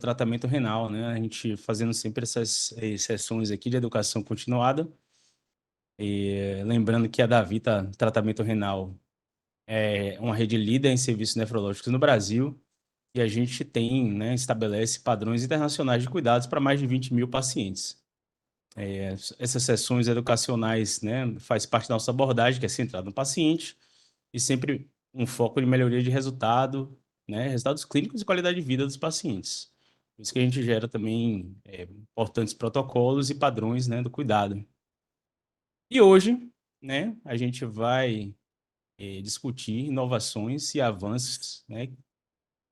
tratamento renal, né? A gente fazendo sempre essas sessões aqui de educação continuada. E lembrando que a Davita Tratamento Renal é uma rede líder em serviços nefrológicos no Brasil e a gente tem, né, estabelece padrões internacionais de cuidados para mais de 20 mil pacientes. Essas sessões educacionais, né, faz parte da nossa abordagem, que é centrada no paciente e sempre um foco de melhoria de resultado, né, resultados clínicos e qualidade de vida dos pacientes. Por isso que a gente gera também importantes protocolos e padrões, né, do cuidado. E hoje, né, a gente vai discutir inovações e avanços, né, que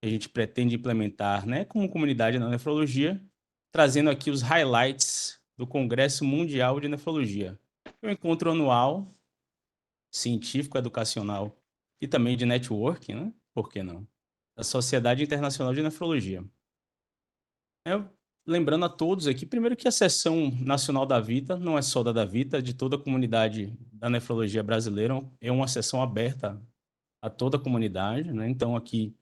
a gente pretende implementar, né, como comunidade na nefrologia, trazendo aqui os highlights do Congresso Mundial de Nefrologia. É um encontro anual, científico, educacional e também de networking, né? Por que não? Da Sociedade Internacional de Nefrologia. Lembrando a todos aqui, primeiro que a Seção Nacional da Vita não é só da Davita, é de toda a comunidade da nefrologia brasileira, é uma sessão aberta a toda a comunidade, né? Então aqui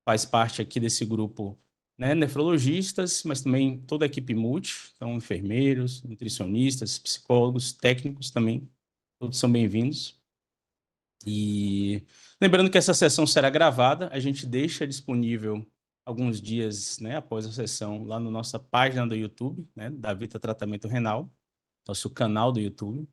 faz parte aqui desse grupo, né, nefrologistas, mas também toda a equipe multi, então enfermeiros, nutricionistas, psicólogos, técnicos também, todos são bem-vindos. E lembrando que essa sessão será gravada, a gente deixa disponível alguns dias, né, após a sessão lá na nossa página do YouTube, né, da Vita Tratamento Renal, nosso canal do YouTube.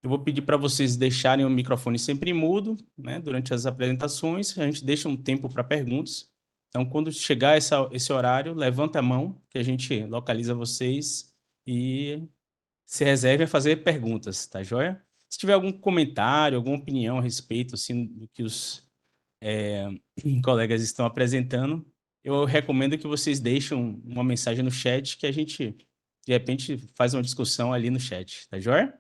Eu vou pedir para vocês deixarem o microfone sempre mudo, né, durante as apresentações. A gente deixa um tempo para perguntas. Então, quando chegar esse horário, levanta a mão, que a gente localiza vocês e se reserve a fazer perguntas, tá joia? Se tiver algum comentário, alguma opinião a respeito assim, do que os colegas estão apresentando, eu recomendo que vocês deixem uma mensagem no chat que a gente, de repente, faz uma discussão ali no chat, tá joia?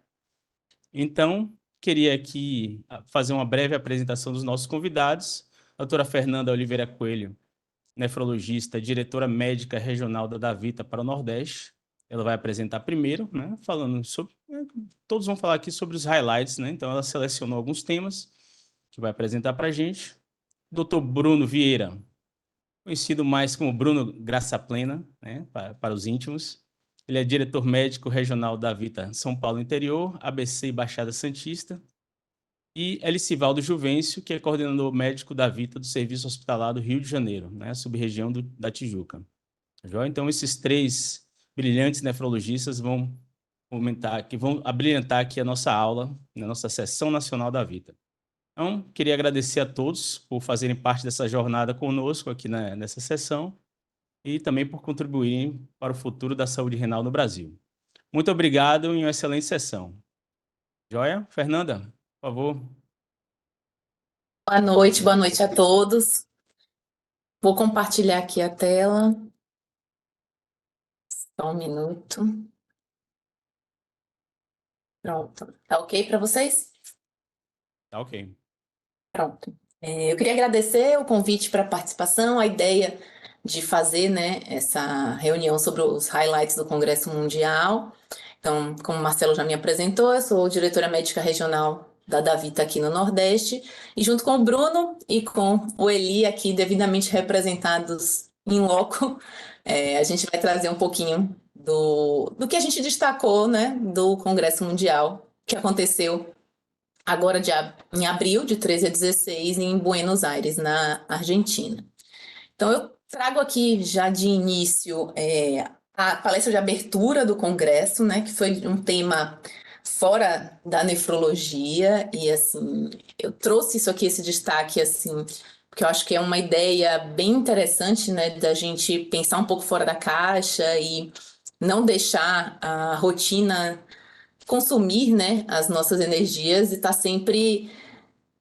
Então, queria aqui fazer uma breve apresentação dos nossos convidados. A doutora Fernanda Oliveira Coelho, nefrologista, diretora médica regional da Davita para o Nordeste. Ela vai apresentar primeiro, né, falando sobre... Todos vão falar aqui sobre os highlights, né? Então, ela selecionou alguns temas que vai apresentar para a gente. Doutor Bruno Vieira, conhecido mais como Bruno Graça Plena, né, para os íntimos. Ele é diretor médico regional da Vita São Paulo Interior, ABC e Baixada Santista. E Elicivaldo Juvencio, que é coordenador médico da Vita do Serviço Hospitalar do Rio de Janeiro, né, sub-região da Tijuca. Então, esses três brilhantes nefrologistas vão comentar, que vão abrilhantar aqui a nossa aula, na nossa sessão nacional da Vita. Então, queria agradecer a todos por fazerem parte dessa jornada conosco aqui nessa sessão e também por contribuírem para o futuro da saúde renal no Brasil. Muito obrigado e uma excelente sessão. Joia? Fernanda, por favor. Boa noite a todos. Vou compartilhar aqui a tela. Só um minuto. Pronto. Tá ok para vocês? Tá ok. Pronto. Eu queria agradecer o convite para a participação, a ideia de fazer, né, essa reunião sobre os highlights do Congresso Mundial. Então, como o Marcelo já me apresentou, eu sou diretora médica regional da Davita aqui no Nordeste, e junto com o Bruno e com o Eli aqui devidamente representados em loco, a gente vai trazer um pouquinho do que a gente destacou, né, do Congresso Mundial, que aconteceu agora em abril, de 13 a 16, em Buenos Aires, na Argentina. Então, eu trago aqui já de início a palestra de abertura do Congresso, né, que foi um tema fora da nefrologia, e assim, eu trouxe isso aqui, esse destaque, assim, porque eu acho que é uma ideia bem interessante, né, da gente pensar um pouco fora da caixa e não deixar a rotina consumir, né, as nossas energias e estar sempre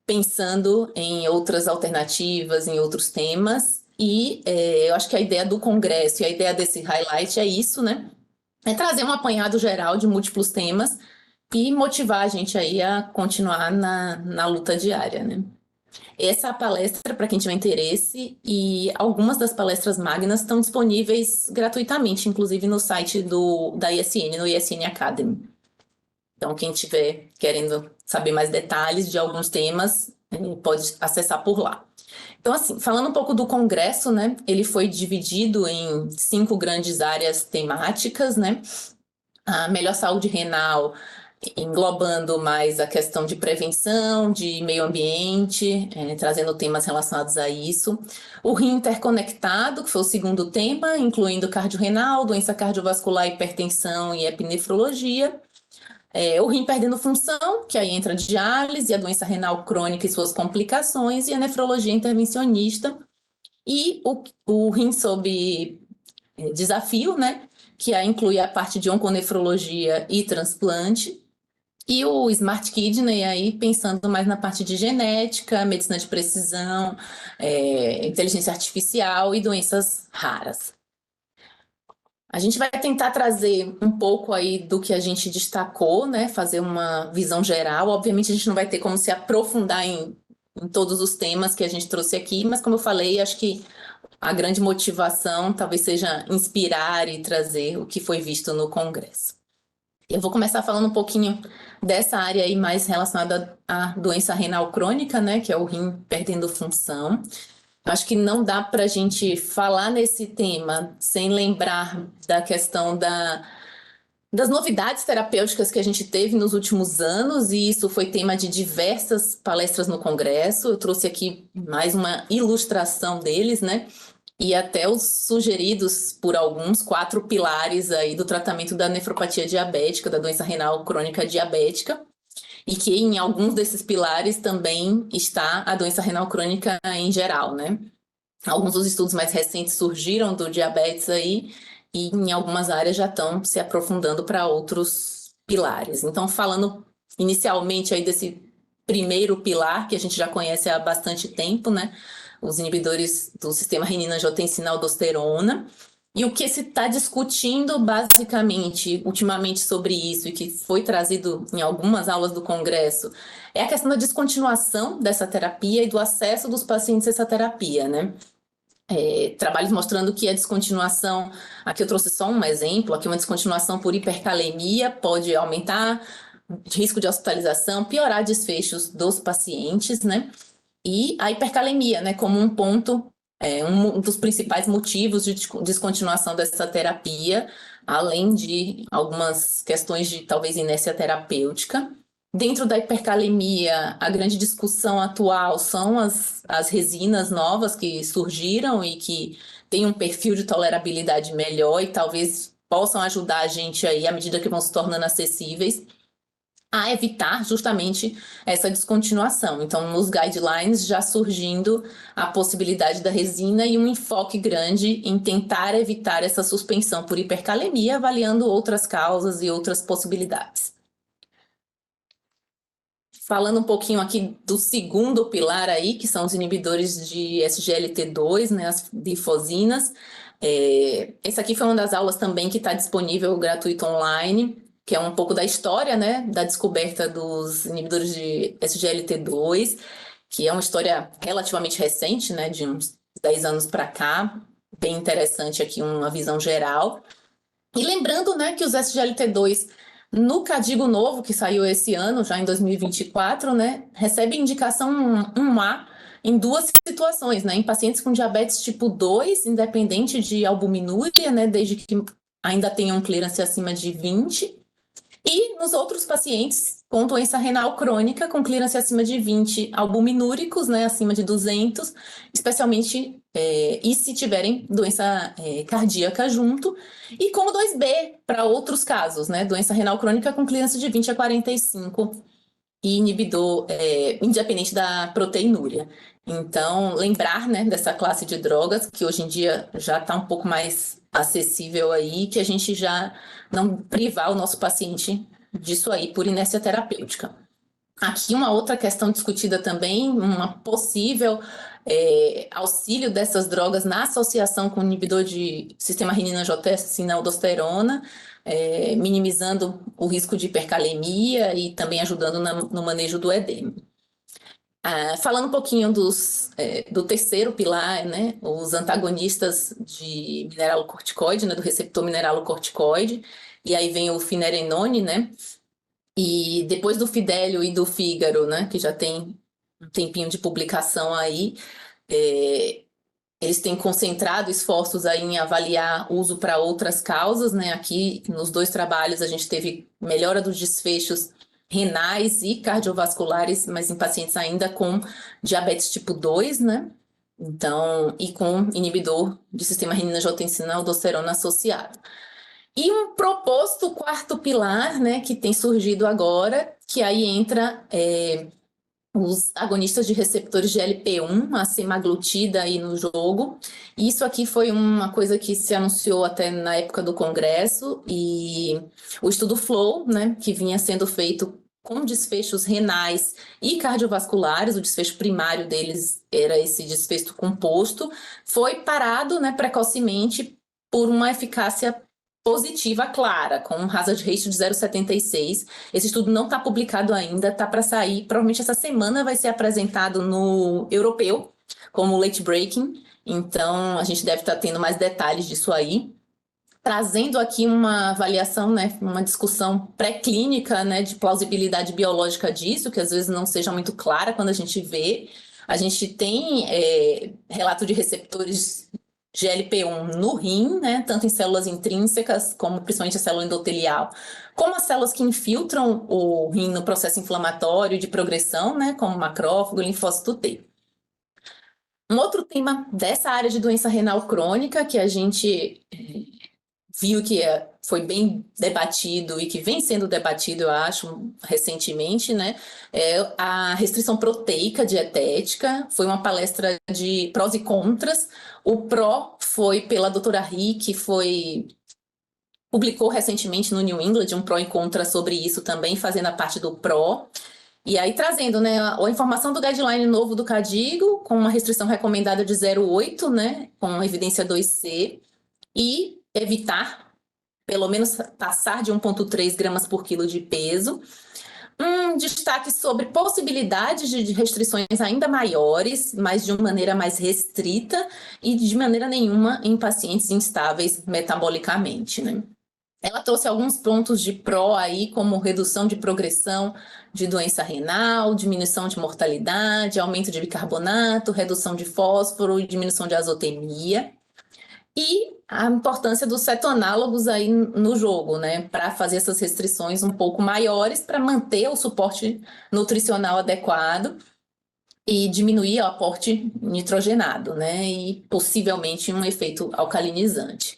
pensando em outras alternativas, em outros temas. E eu acho que a ideia do congresso e a ideia desse highlight é isso, né? É trazer um apanhado geral de múltiplos temas e motivar a gente aí a continuar na luta diária, né? Essa palestra, para quem tiver interesse, e algumas das palestras magnas estão disponíveis gratuitamente, inclusive no site da ISN, no ISN Academy. Então, quem estiver querendo saber mais detalhes de alguns temas, pode acessar por lá. Então, assim, falando um pouco do congresso, né? Ele foi dividido em 5 grandes áreas temáticas, né? A melhor saúde renal, englobando mais a questão de prevenção, de meio ambiente, trazendo temas relacionados a isso. O rim interconectado, que foi o segundo tema, incluindo cardiorrenal, doença cardiovascular, hipertensão e epinefrologia. O rim perdendo função, que aí entra a diálise, a doença renal crônica e suas complicações, e a nefrologia intervencionista. E o rim sob desafio, né? Que aí inclui a parte de onconefrologia e transplante. E o Smart Kidney aí pensando mais na parte de genética, medicina de precisão, inteligência artificial e doenças raras. A gente vai tentar trazer um pouco aí do que a gente destacou, né? Fazer uma visão geral. Obviamente a gente não vai ter como se aprofundar em todos os temas que a gente trouxe aqui, mas como eu falei, acho que a grande motivação talvez seja inspirar e trazer o que foi visto no Congresso. Eu vou começar falando um pouquinho dessa área aí mais relacionada à doença renal crônica, né, que é o rim perdendo função. Acho que não dá para a gente falar nesse tema sem lembrar da questão das novidades terapêuticas que a gente teve nos últimos anos, e isso foi tema de diversas palestras no Congresso. Eu trouxe aqui mais uma ilustração deles, né? E até os sugeridos por alguns 4 pilares aí do tratamento da nefropatia diabética, da doença renal crônica diabética, e que em alguns desses pilares também está a doença renal crônica em geral, né? Alguns dos estudos mais recentes surgiram do diabetes aí, e em algumas áreas já estão se aprofundando para outros pilares. Então, falando inicialmente aí desse primeiro pilar, que a gente já conhece há bastante tempo, né? Os inibidores do sistema renina-angiotensina-aldosterona. E o que se está discutindo basicamente, ultimamente, sobre isso, e que foi trazido em algumas aulas do Congresso, é a questão da descontinuação dessa terapia e do acesso dos pacientes a essa terapia, né? Trabalhos mostrando que a descontinuação, aqui eu trouxe só um exemplo, aqui uma descontinuação por hipercalemia pode aumentar o risco de hospitalização, piorar desfechos dos pacientes, né? E a hipercalemia, né, como um ponto, um dos principais motivos de descontinuação dessa terapia, além de algumas questões de talvez inércia terapêutica. Dentro da hipercalemia, a grande discussão atual são as resinas novas que surgiram e que têm um perfil de tolerabilidade melhor e talvez possam ajudar a gente aí, à medida que vão se tornando acessíveis, a evitar justamente essa descontinuação. Então, nos guidelines já surgindo a possibilidade da resina e um enfoque grande em tentar evitar essa suspensão por hipercalemia, avaliando outras causas e outras possibilidades. Falando um pouquinho aqui do segundo pilar aí, que são os inibidores de SGLT2, né, as bifosinas. Essa aqui foi uma das aulas também que está disponível gratuito online, que é um pouco da história, né, da descoberta dos inibidores de SGLT2, que é uma história relativamente recente, né, de uns 10 anos para cá, bem interessante aqui, uma visão geral. E lembrando, né, que os SGLT2 no Cadigo novo, que saiu esse ano, já em 2024, né, recebe indicação 1A em 2 situações, né, em pacientes com diabetes tipo 2, independente de albuminúria, né, desde que ainda tenham um clearance acima de 20, e nos outros pacientes com doença renal crônica, com clearance acima de 20, albuminúricos, né, acima de 200, especialmente, e se tiverem doença cardíaca junto, e como 2B para outros casos, né, doença renal crônica com clearance de 20 a 45, e inibidor independente da proteinúria. Então, lembrar, né, dessa classe de drogas, que hoje em dia já está um pouco mais acessível aí, que a gente já não privar o nosso paciente disso aí por inércia terapêutica. Aqui uma outra questão discutida também, uma possível auxílio dessas drogas na associação com o inibidor de sistema renina-angiotensina-aldosterona, minimizando o risco de hipercalemia e também ajudando no manejo do edema. Falando um pouquinho do terceiro pilar, né, os antagonistas de mineralocorticoide, né, do receptor mineralocorticoide, e aí vem o finerenone, né, e depois do Fidelio e do Fígaro, né, que já tem um tempinho de publicação aí, eles têm concentrado esforços aí em avaliar uso para outras causas, né? Aqui, nos 2 trabalhos, a gente teve melhora dos desfechos renais e cardiovasculares, mas em pacientes ainda com diabetes tipo 2, né? Então, e com inibidor de sistema renina-angiotensina-aldosterona associado. E um proposto quarto pilar, né, que tem surgido agora, que aí entra os agonistas de receptores de LP1, a semaglutida aí no jogo. Isso aqui foi uma coisa que se anunciou até na época do congresso, e o estudo FLOW, né, que vinha sendo feito com desfechos renais e cardiovasculares, o desfecho primário deles era esse desfecho composto, foi parado, né, precocemente por uma eficácia positiva clara, com um hazard ratio de 0,76. Esse estudo não está publicado ainda, está para sair. Provavelmente essa semana vai ser apresentado no europeu, como late breaking. Então, a gente deve estar tendo mais detalhes disso aí. Trazendo aqui uma avaliação, né, uma discussão pré-clínica, né, de plausibilidade biológica disso, que às vezes não seja muito clara quando a gente vê. A gente tem relato de receptores GLP-1 no rim, né, tanto em células intrínsecas, como principalmente a célula endotelial, como as células que infiltram o rim no processo inflamatório de progressão, né, como macrófago, linfócito T. Um outro tema dessa área de doença renal crônica que a gente viu que foi bem debatido e que vem sendo debatido, eu acho, recentemente, né? É a restrição proteica dietética. Foi uma palestra de prós e contras. O pró foi pela doutora Ri, que publicou recentemente no New England um pró e contra sobre isso também, fazendo a parte do pró. E aí trazendo, né, a informação do guideline novo do CADIGO, com uma restrição recomendada de 0,8, né, com evidência 2C, e evitar, pelo menos passar de 1,3 gramas por quilo de peso. Um destaque sobre possibilidades de restrições ainda maiores, mas de uma maneira mais restrita e de maneira nenhuma em pacientes instáveis metabolicamente, né? Ela trouxe alguns pontos de pró aí, como redução de progressão de doença renal, diminuição de mortalidade, aumento de bicarbonato, redução de fósforo e diminuição de azotemia. E a importância dos cetonálogos aí no jogo, né, para fazer essas restrições um pouco maiores, para manter o suporte nutricional adequado e diminuir o aporte nitrogenado, né, e possivelmente um efeito alcalinizante.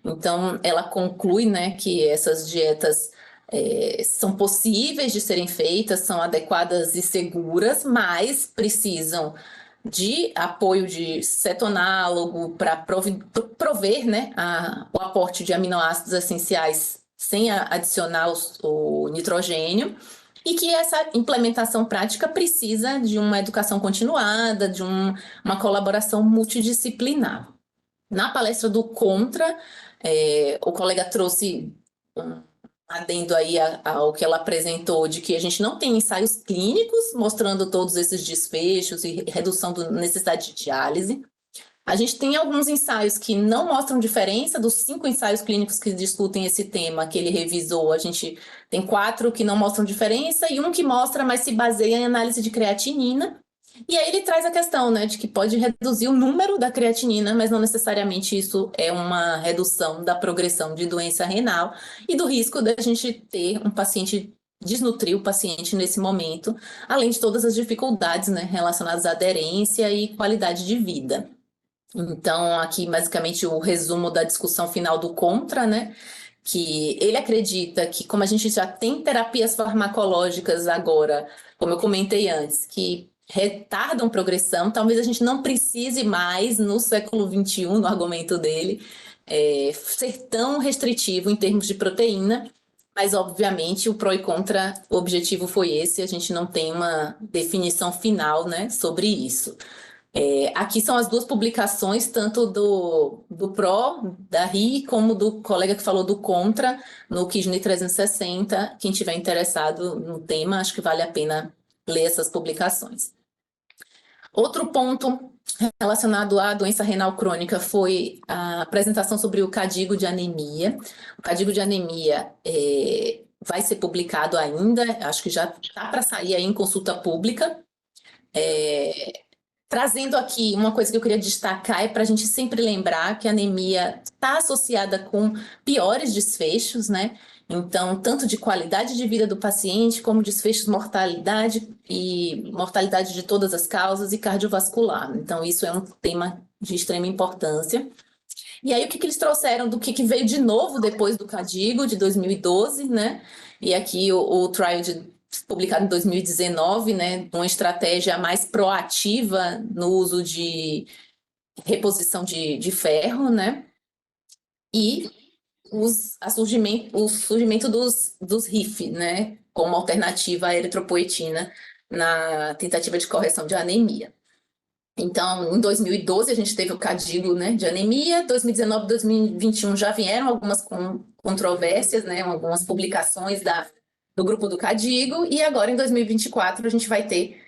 Então, ela conclui, né, que essas dietas são possíveis de serem feitas, são adequadas e seguras, mas precisam de apoio de cetonálogo para prover, né, o aporte de aminoácidos essenciais sem adicionar o nitrogênio, e que essa implementação prática precisa de uma educação continuada, de uma colaboração multidisciplinar. Na palestra do Contra, o colega trouxe um adendo aí ao que ela apresentou, de que a gente não tem ensaios clínicos mostrando todos esses desfechos e redução da necessidade de diálise. A gente tem alguns ensaios que não mostram diferença. Dos 5 ensaios clínicos que discutem esse tema que ele revisou, a gente tem 4 que não mostram diferença e um que mostra, mas se baseia em análise de creatinina. E aí ele traz a questão, né, de que pode reduzir o número da creatinina, mas não necessariamente isso é uma redução da progressão de doença renal e do risco da gente ter um paciente, desnutrir o paciente nesse momento, além de todas as dificuldades, né, relacionadas à aderência e qualidade de vida. Então, aqui basicamente o resumo da discussão final do Contra, né, que ele acredita que, como a gente já tem terapias farmacológicas agora, como eu comentei antes, que retardam progressão, talvez a gente não precise mais, no século XXI, no argumento dele, ser tão restritivo em termos de proteína, mas obviamente o pró e contra, o objetivo foi esse, a gente não tem uma definição final, né, sobre isso. Aqui são as 2 publicações, tanto do pró, da RI, como do colega que falou do contra, no Kidney 360. Quem tiver interessado no tema, acho que vale a pena ler essas publicações. Outro ponto relacionado à doença renal crônica foi a apresentação sobre o CADIGO de anemia. O CADIGO de anemia vai ser publicado ainda, acho que já está para sair aí em consulta pública. Trazendo aqui uma coisa que eu queria destacar é para a gente sempre lembrar que a anemia está associada com piores desfechos, né? Então, tanto de qualidade de vida do paciente, como desfechos mortalidade e mortalidade de todas as causas e cardiovascular. Então, isso é um tema de extrema importância. E aí, o que eles trouxeram do que veio de novo depois do CADIGO, de 2012, né? E aqui o trial publicado em 2019, né? Uma estratégia mais proativa no uso de reposição de ferro, né? E o surgimento dos RIF, né? Como alternativa à eritropoetina na tentativa de correção de anemia. Então, em 2012, a gente teve o CADIGO, né, de anemia. 2019 e 2021 já vieram algumas controvérsias, né, algumas publicações do grupo do CADIGO. E agora, em 2024, a gente vai ter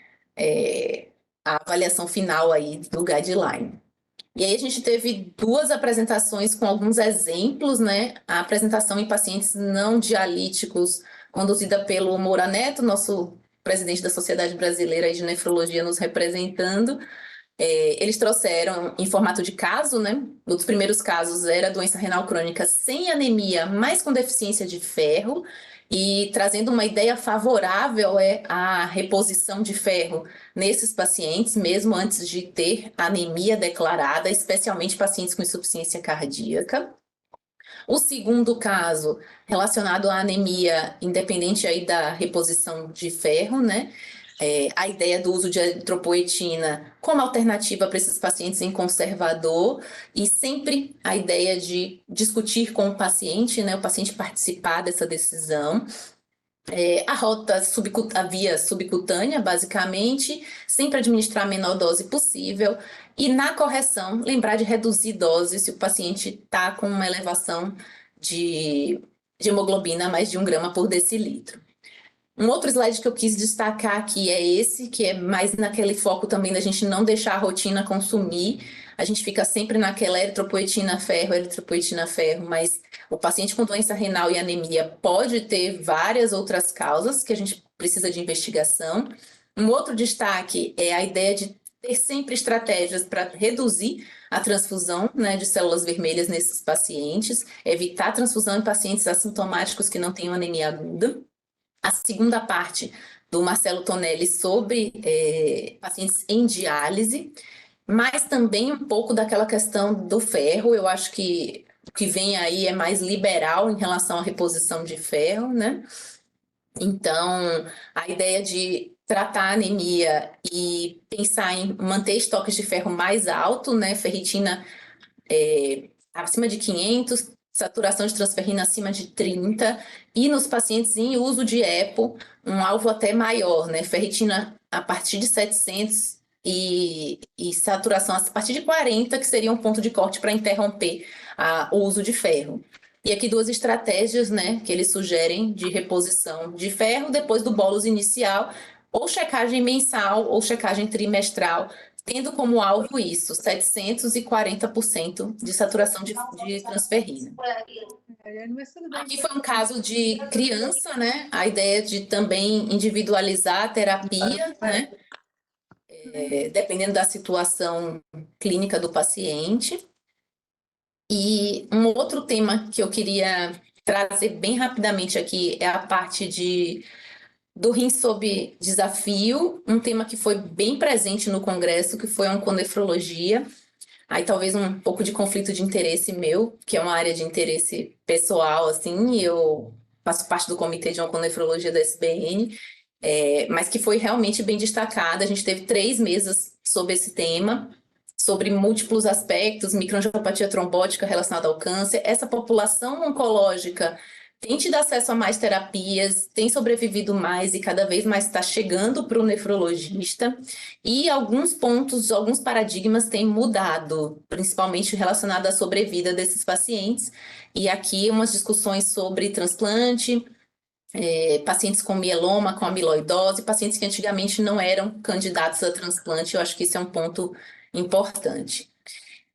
a avaliação final aí do guideline. E aí a gente teve duas apresentações com alguns exemplos, né? A apresentação em pacientes não dialíticos, conduzida pelo Moura Neto, nosso presidente da Sociedade Brasileira de Nefrologia, nos representando. Eles trouxeram em formato de caso, né? Um dos primeiros casos era doença renal crônica sem anemia, mas com deficiência de ferro, e trazendo uma ideia favorável à reposição de ferro nesses pacientes, mesmo antes de ter anemia declarada, especialmente pacientes com insuficiência cardíaca. O segundo caso, relacionado à anemia, independente aí da reposição de ferro, né? A ideia do uso de eritropoetina como alternativa para esses pacientes em conservador e sempre a ideia de discutir com o paciente, né? O paciente participar dessa decisão. A via subcutânea, basicamente, sempre administrar a menor dose possível e, na correção, lembrar de reduzir doses se o paciente está com uma elevação de hemoglobina a mais de 1 grama por decilitro. Um outro slide que eu quis destacar aqui é esse, que é mais naquele foco também da gente não deixar a rotina consumir. A gente fica sempre naquela eritropoetina ferro, mas o paciente com doença renal e anemia pode ter várias outras causas que a gente precisa de investigação. Um outro destaque é a ideia de ter sempre estratégias para reduzir a transfusão, né, de células vermelhas nesses pacientes, evitar a transfusão em pacientes assintomáticos que não tenham anemia aguda. A segunda parte do Marcelo Tonelli sobre pacientes em diálise, mas também um pouco daquela questão do ferro. Eu acho que o que vem aí é mais liberal em relação à reposição de ferro, né? Então, a ideia de tratar a anemia e pensar em manter estoques de ferro mais alto, né? Ferritina acima de 500, saturação de transferrina acima de 30, e nos pacientes em uso de EPO, um alvo até maior, né? Ferritina a partir de 700 e saturação a partir de 40, que seria um ponto de corte para interromper o uso de ferro. E aqui duas estratégias, né, que eles sugerem de reposição de ferro depois do bolus inicial, ou checagem mensal ou checagem trimestral, tendo como alvo isso, 740% de saturação de transferrina. Aqui foi um caso de criança, né? A ideia de também individualizar a terapia, né? Dependendo da situação clínica do paciente. E um outro tema que eu queria trazer bem rapidamente aqui é a parte do rim sob desafio, um tema que foi bem presente no congresso, que foi a onconefrologia. Aí talvez um pouco de conflito de interesse meu, que é uma área de interesse pessoal, assim, e eu faço parte do comitê de onconefrologia da SBN, mas que foi realmente bem destacada. A gente teve 3 mesas sobre esse tema, sobre múltiplos aspectos, microangiopatia trombótica relacionada ao câncer. Essa população oncológica tem tido acesso a mais terapias, tem sobrevivido mais e cada vez mais está chegando para o nefrologista. E alguns pontos, alguns paradigmas têm mudado, principalmente relacionado à sobrevida desses pacientes. E aqui umas discussões sobre transplante, pacientes com mieloma, com amiloidose, pacientes que antigamente não eram candidatos a transplante. Eu acho que isso é um ponto importante.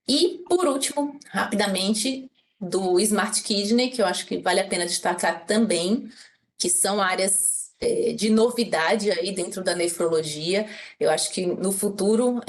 E, por último, rapidamente, do Smart Kidney, que eu acho que vale a pena destacar também, que são áreas de novidade aí dentro da nefrologia. Eu acho que no futuro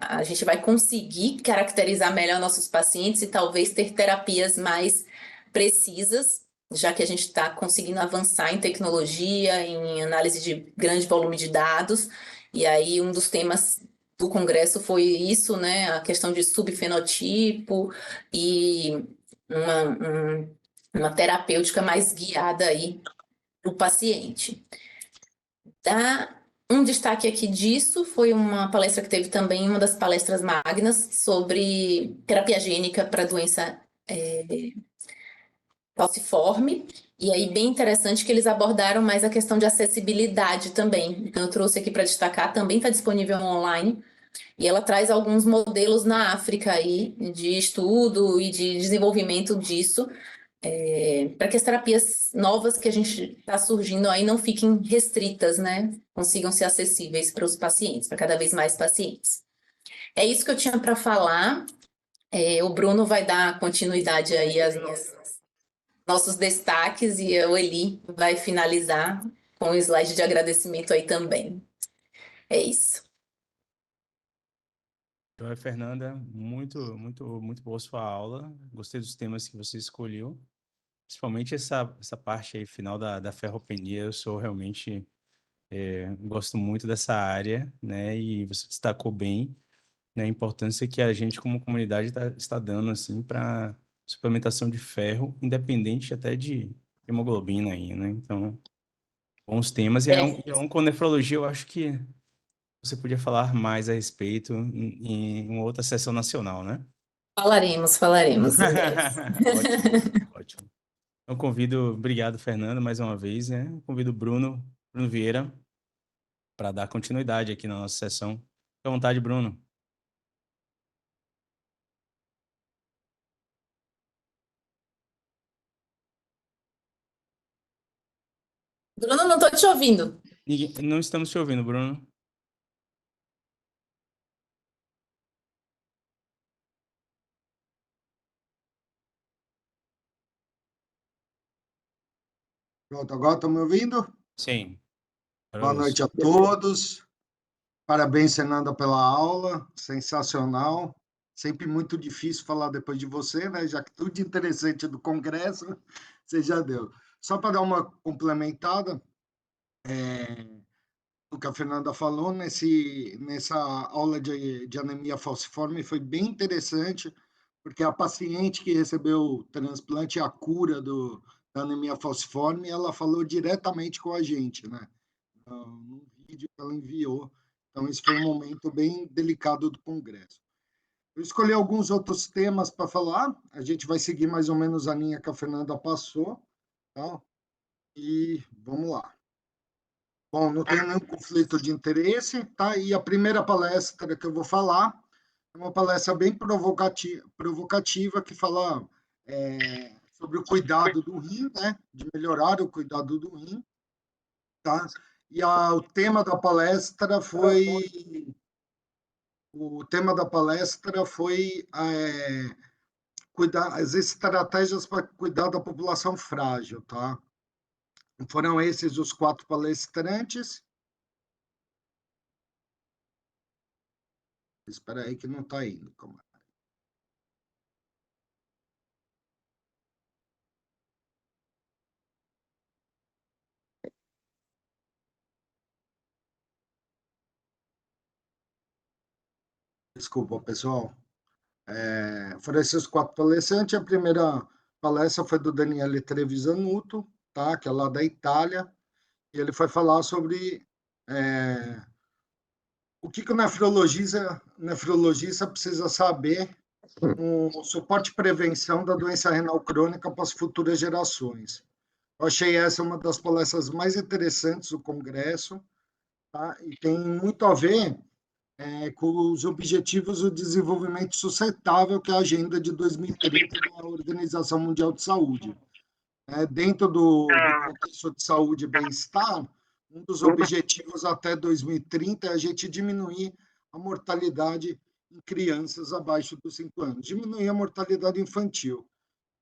a gente vai conseguir caracterizar melhor nossos pacientes e talvez ter terapias mais precisas, já que a gente está conseguindo avançar em tecnologia, em análise de grande volume de dados. E aí um dos temas do congresso foi isso, né? A questão de subfenotipo e uma, uma terapêutica mais guiada aí para o paciente. Um destaque aqui disso foi uma palestra que teve também, uma das palestras magnas, sobre terapia gênica para doença falciforme. E aí, bem interessante que eles abordaram mais a questão de acessibilidade também. Então, eu trouxe aqui para destacar, também está disponível online. E ela traz alguns modelos na África aí de estudo e de desenvolvimento disso, para que as terapias novas que a gente está surgindo aí não fiquem restritas, né? Consigam ser acessíveis para os pacientes, para cada vez mais pacientes. É isso que eu tinha para falar. O Bruno vai dar continuidade aí aos nossos destaques e o Eli vai finalizar com um slide de agradecimento aí também. É isso. Então, Fernanda, muito boa sua aula. Gostei dos temas que você escolheu. Principalmente essa parte aí final da ferropenia. Eu sou realmente, gosto muito dessa área, né? E você destacou bem, né, a importância que a gente, como comunidade, está dando, assim, para suplementação de ferro, independente até de hemoglobina aí, né? Então, bons temas. Com nefrologia, eu acho que você podia falar mais a respeito em uma outra sessão nacional, né? Falaremos em breve. Ótimo, ótimo. Então, obrigado, Fernando, mais uma vez, né? Convido o Bruno Vieira, para dar continuidade aqui na nossa sessão. Fique à vontade, Bruno. Bruno, não estou te ouvindo. Não estamos te ouvindo, Bruno. Pronto, agora estão me ouvindo? Sim. Boa noite a todos. Parabéns, Fernanda, pela aula. Sensacional. Sempre muito difícil falar depois de você, né? Já que tudo interessante do Congresso, você já deu. Só para dar uma complementada, o que a Fernanda falou nessa aula de anemia falciforme foi bem interessante, porque a paciente que recebeu o transplante e a cura da anemia falciforme, ela falou diretamente com a gente, né? No vídeo que ela enviou. Então, esse foi um momento bem delicado do Congresso. Eu escolhi alguns outros temas para falar. A gente vai seguir mais ou menos a linha que a Fernanda passou. Tá? E vamos lá. Bom, não tenho nenhum conflito de interesse. Tá? E a primeira palestra que eu vou falar é uma palestra bem provocativa que fala sobre o cuidado do rim, né? De melhorar o cuidado do rim. Tá? E o tema da palestra foi cuidar as estratégias para cuidar da população frágil, tá? Foram esses os 4 palestrantes. Espera aí que não está indo. Desculpa, pessoal. Foram esses 4 palestrantes. A primeira palestra foi do Daniele Trevisanuto, tá? Que é lá da Itália. E ele foi falar sobre o que o nefrologista precisa saber no suporte e prevenção da doença renal crônica para as futuras gerações. Eu achei essa uma das palestras mais interessantes do Congresso, tá? E tem muito a ver com os objetivos do desenvolvimento sustentável, que é a Agenda de 2030 da Organização Mundial de Saúde. Dentro do contexto de saúde e bem-estar, um dos objetivos até 2030 é a gente diminuir a mortalidade em crianças abaixo dos 5 anos, diminuir a mortalidade infantil.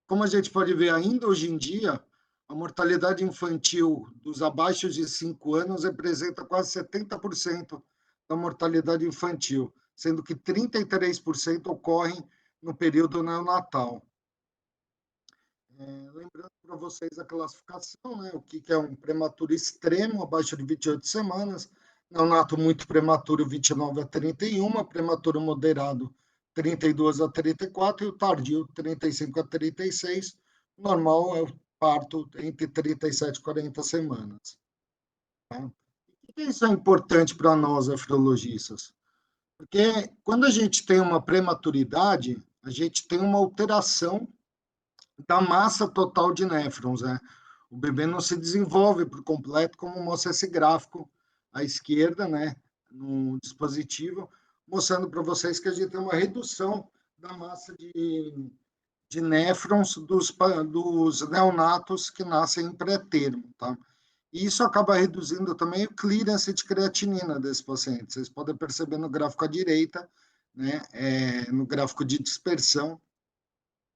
Como a gente pode ver ainda hoje em dia, a mortalidade infantil dos abaixo de 5 anos representa quase 70% da mortalidade infantil, sendo que 33% ocorrem no período neonatal. Lembrando para vocês a classificação, né? O que é um prematuro extremo, abaixo de 28 semanas, neonato muito prematuro, 29 a 31, prematuro moderado, 32 a 34, e o tardio, 35 a 36. O normal é o parto entre 37 e 40 semanas. Tá? Por que isso é importante para nós, nefrologistas? Porque quando a gente tem uma prematuridade, a gente tem uma alteração da massa total de néfrons, né? O bebê não se desenvolve por completo, como mostra esse gráfico à esquerda, né, no dispositivo, mostrando para vocês que a gente tem uma redução da massa de néfrons dos neonatos que nascem em pré-termo, tá? E isso acaba reduzindo também o clearance de creatinina desse paciente. Vocês podem perceber no gráfico à direita, né, no gráfico de dispersão,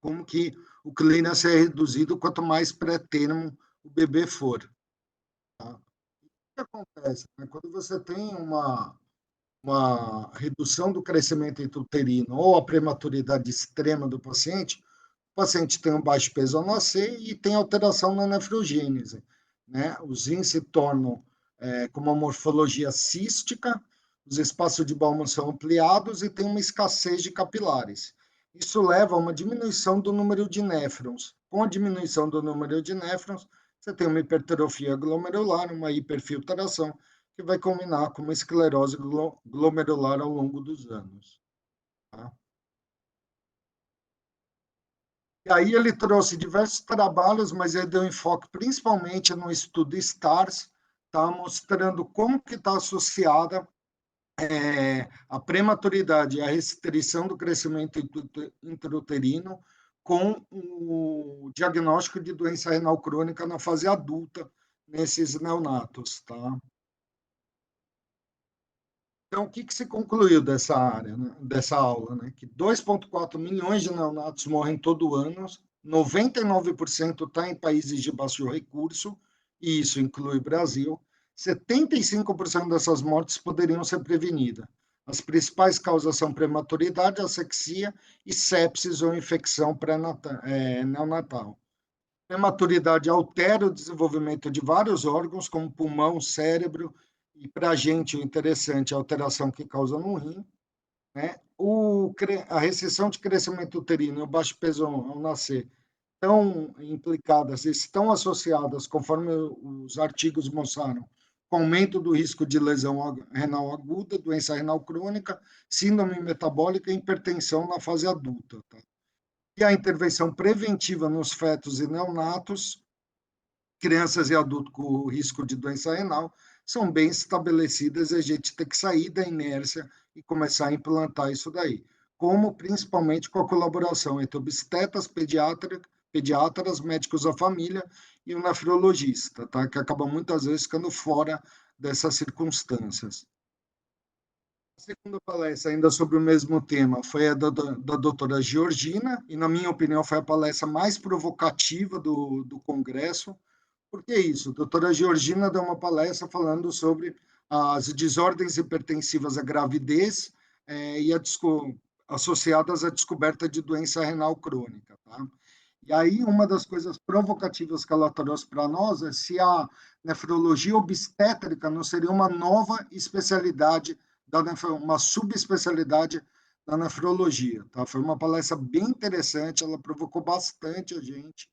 como que o clearance é reduzido quanto mais pré-termo o bebê for. Tá? O que acontece? Né? Quando você tem uma redução do crescimento intrauterino ou a prematuridade extrema do paciente, o paciente tem um baixo peso ao nascer e tem alteração na nefrogênese. Né? Os rins se tornam com uma morfologia cística, os espaços de Bowman são ampliados e tem uma escassez de capilares. Isso leva a uma diminuição do número de néfrons. Com a diminuição do número de néfrons, você tem uma hipertrofia glomerular, uma hiperfiltração, que vai culminar com uma esclerose glomerular ao longo dos anos. Tá? E aí ele trouxe diversos trabalhos, mas ele deu enfoque principalmente no estudo STARS, tá? Mostrando como que está associada a prematuridade e a restrição do crescimento intrauterino com o diagnóstico de doença renal crônica na fase adulta nesses neonatos, tá? Então, o que se concluiu dessa área, né, dessa aula? Né? Que 2,4 milhões de neonatos morrem todo ano, 99% está em países de baixo recurso, e isso inclui Brasil. 75% dessas mortes poderiam ser prevenidas. As principais causas são prematuridade, asexia e sepsis ou infecção neonatal. Prematuridade altera o desenvolvimento de vários órgãos, como pulmão, cérebro, e para a gente o interessante é a alteração que causa no rim. Né? A restrição de crescimento uterino e o baixo peso ao nascer estão implicadas, estão associadas, conforme os artigos mostraram, com aumento do risco de lesão renal aguda, doença renal crônica, síndrome metabólica e hipertensão na fase adulta. Tá? E a intervenção preventiva nos fetos e neonatos, crianças e adultos com risco de doença renal, são bem estabelecidas e a gente tem que sair da inércia e começar a implantar isso daí. Como principalmente com a colaboração entre obstetras, pediatras, médicos da família e o nefrologista, tá? Que acaba muitas vezes ficando fora dessas circunstâncias. A segunda palestra, ainda sobre o mesmo tema, foi a da doutora Georgina, e, na minha opinião, foi a palestra mais provocativa do congresso. Por que isso? A doutora Georgina deu uma palestra falando sobre as desordens hipertensivas à gravidez e associadas à descoberta de doença renal crônica. Tá? E aí, uma das coisas provocativas que ela trouxe para nós é se a nefrologia obstétrica não seria uma nova especialidade, uma subespecialidade da nefrologia. Tá? Foi uma palestra bem interessante, ela provocou bastante a gente.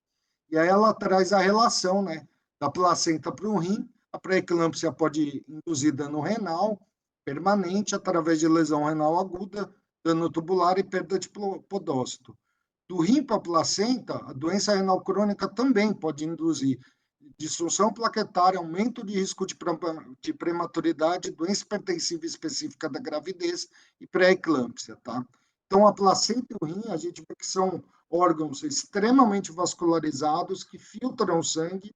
E aí ela traz a relação, né, da placenta para o rim. A pré-eclâmpsia pode induzir dano renal permanente através de lesão renal aguda, dano tubular e perda de podócito. Do rim para a placenta, a doença renal crônica também pode induzir disfunção plaquetária, aumento de risco de prematuridade, doença hipertensiva específica da gravidez e pré-eclâmpsia, tá? Então, a placenta e o rim, a gente vê que são órgãos extremamente vascularizados que filtram o sangue,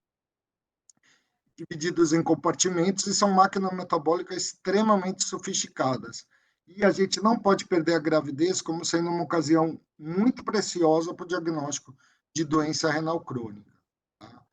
divididos em compartimentos, e são máquinas metabólicas extremamente sofisticadas. E a gente não pode perder a gravidez como sendo uma ocasião muito preciosa para o diagnóstico de doença renal crônica. Tá?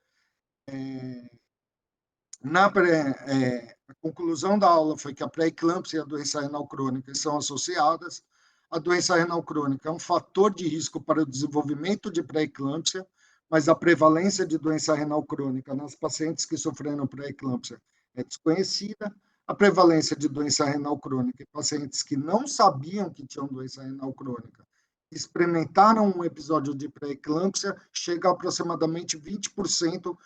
A conclusão da aula foi que a pré-eclâmpsia e a doença renal crônica são associadas. A doença renal crônica é um fator de risco para o desenvolvimento de pré-eclâmpsia, mas a prevalência de doença renal crônica nas pacientes que sofreram pré-eclâmpsia é desconhecida. A prevalência de doença renal crônica em pacientes que não sabiam que tinham doença renal crônica, experimentaram um episódio de pré-eclâmpsia, chega a aproximadamente 20%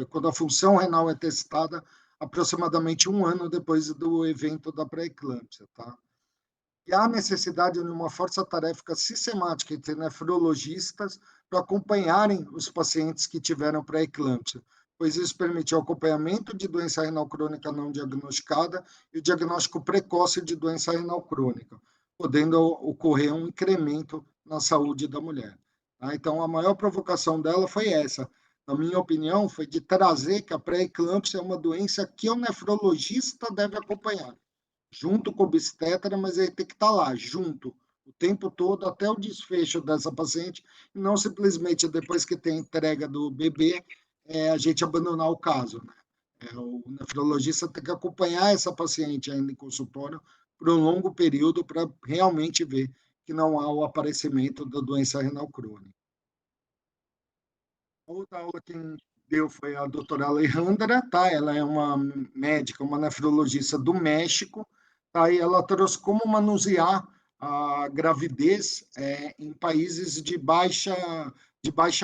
quando a função renal é testada, aproximadamente 1 ano depois do evento da pré-eclâmpsia, tá? E há necessidade de uma força-tarefa sistemática entre nefrologistas para acompanharem os pacientes que tiveram pré-eclâmpsia, pois isso permite o acompanhamento de doença renal crônica não diagnosticada e o diagnóstico precoce de doença renal crônica, podendo ocorrer um incremento na saúde da mulher. Tá? Então, a maior provocação dela foi essa, na minha opinião, foi de trazer que a pré-eclâmpsia é uma doença que o nefrologista deve acompanhar, junto com o obstetra, mas ele tem que estar lá, junto, o tempo todo, até o desfecho dessa paciente, e não simplesmente depois que tem a entrega do bebê, a gente abandonar o caso, né? O nefrologista tem que acompanhar essa paciente ainda em consultório por um longo período para realmente ver que não há o aparecimento da doença renal crônica. A outra aula quem deu foi a doutora Alejandra, tá? Ela é uma médica, uma nefrologista do México, tá? E ela trouxe como manusear a gravidez em países de baixa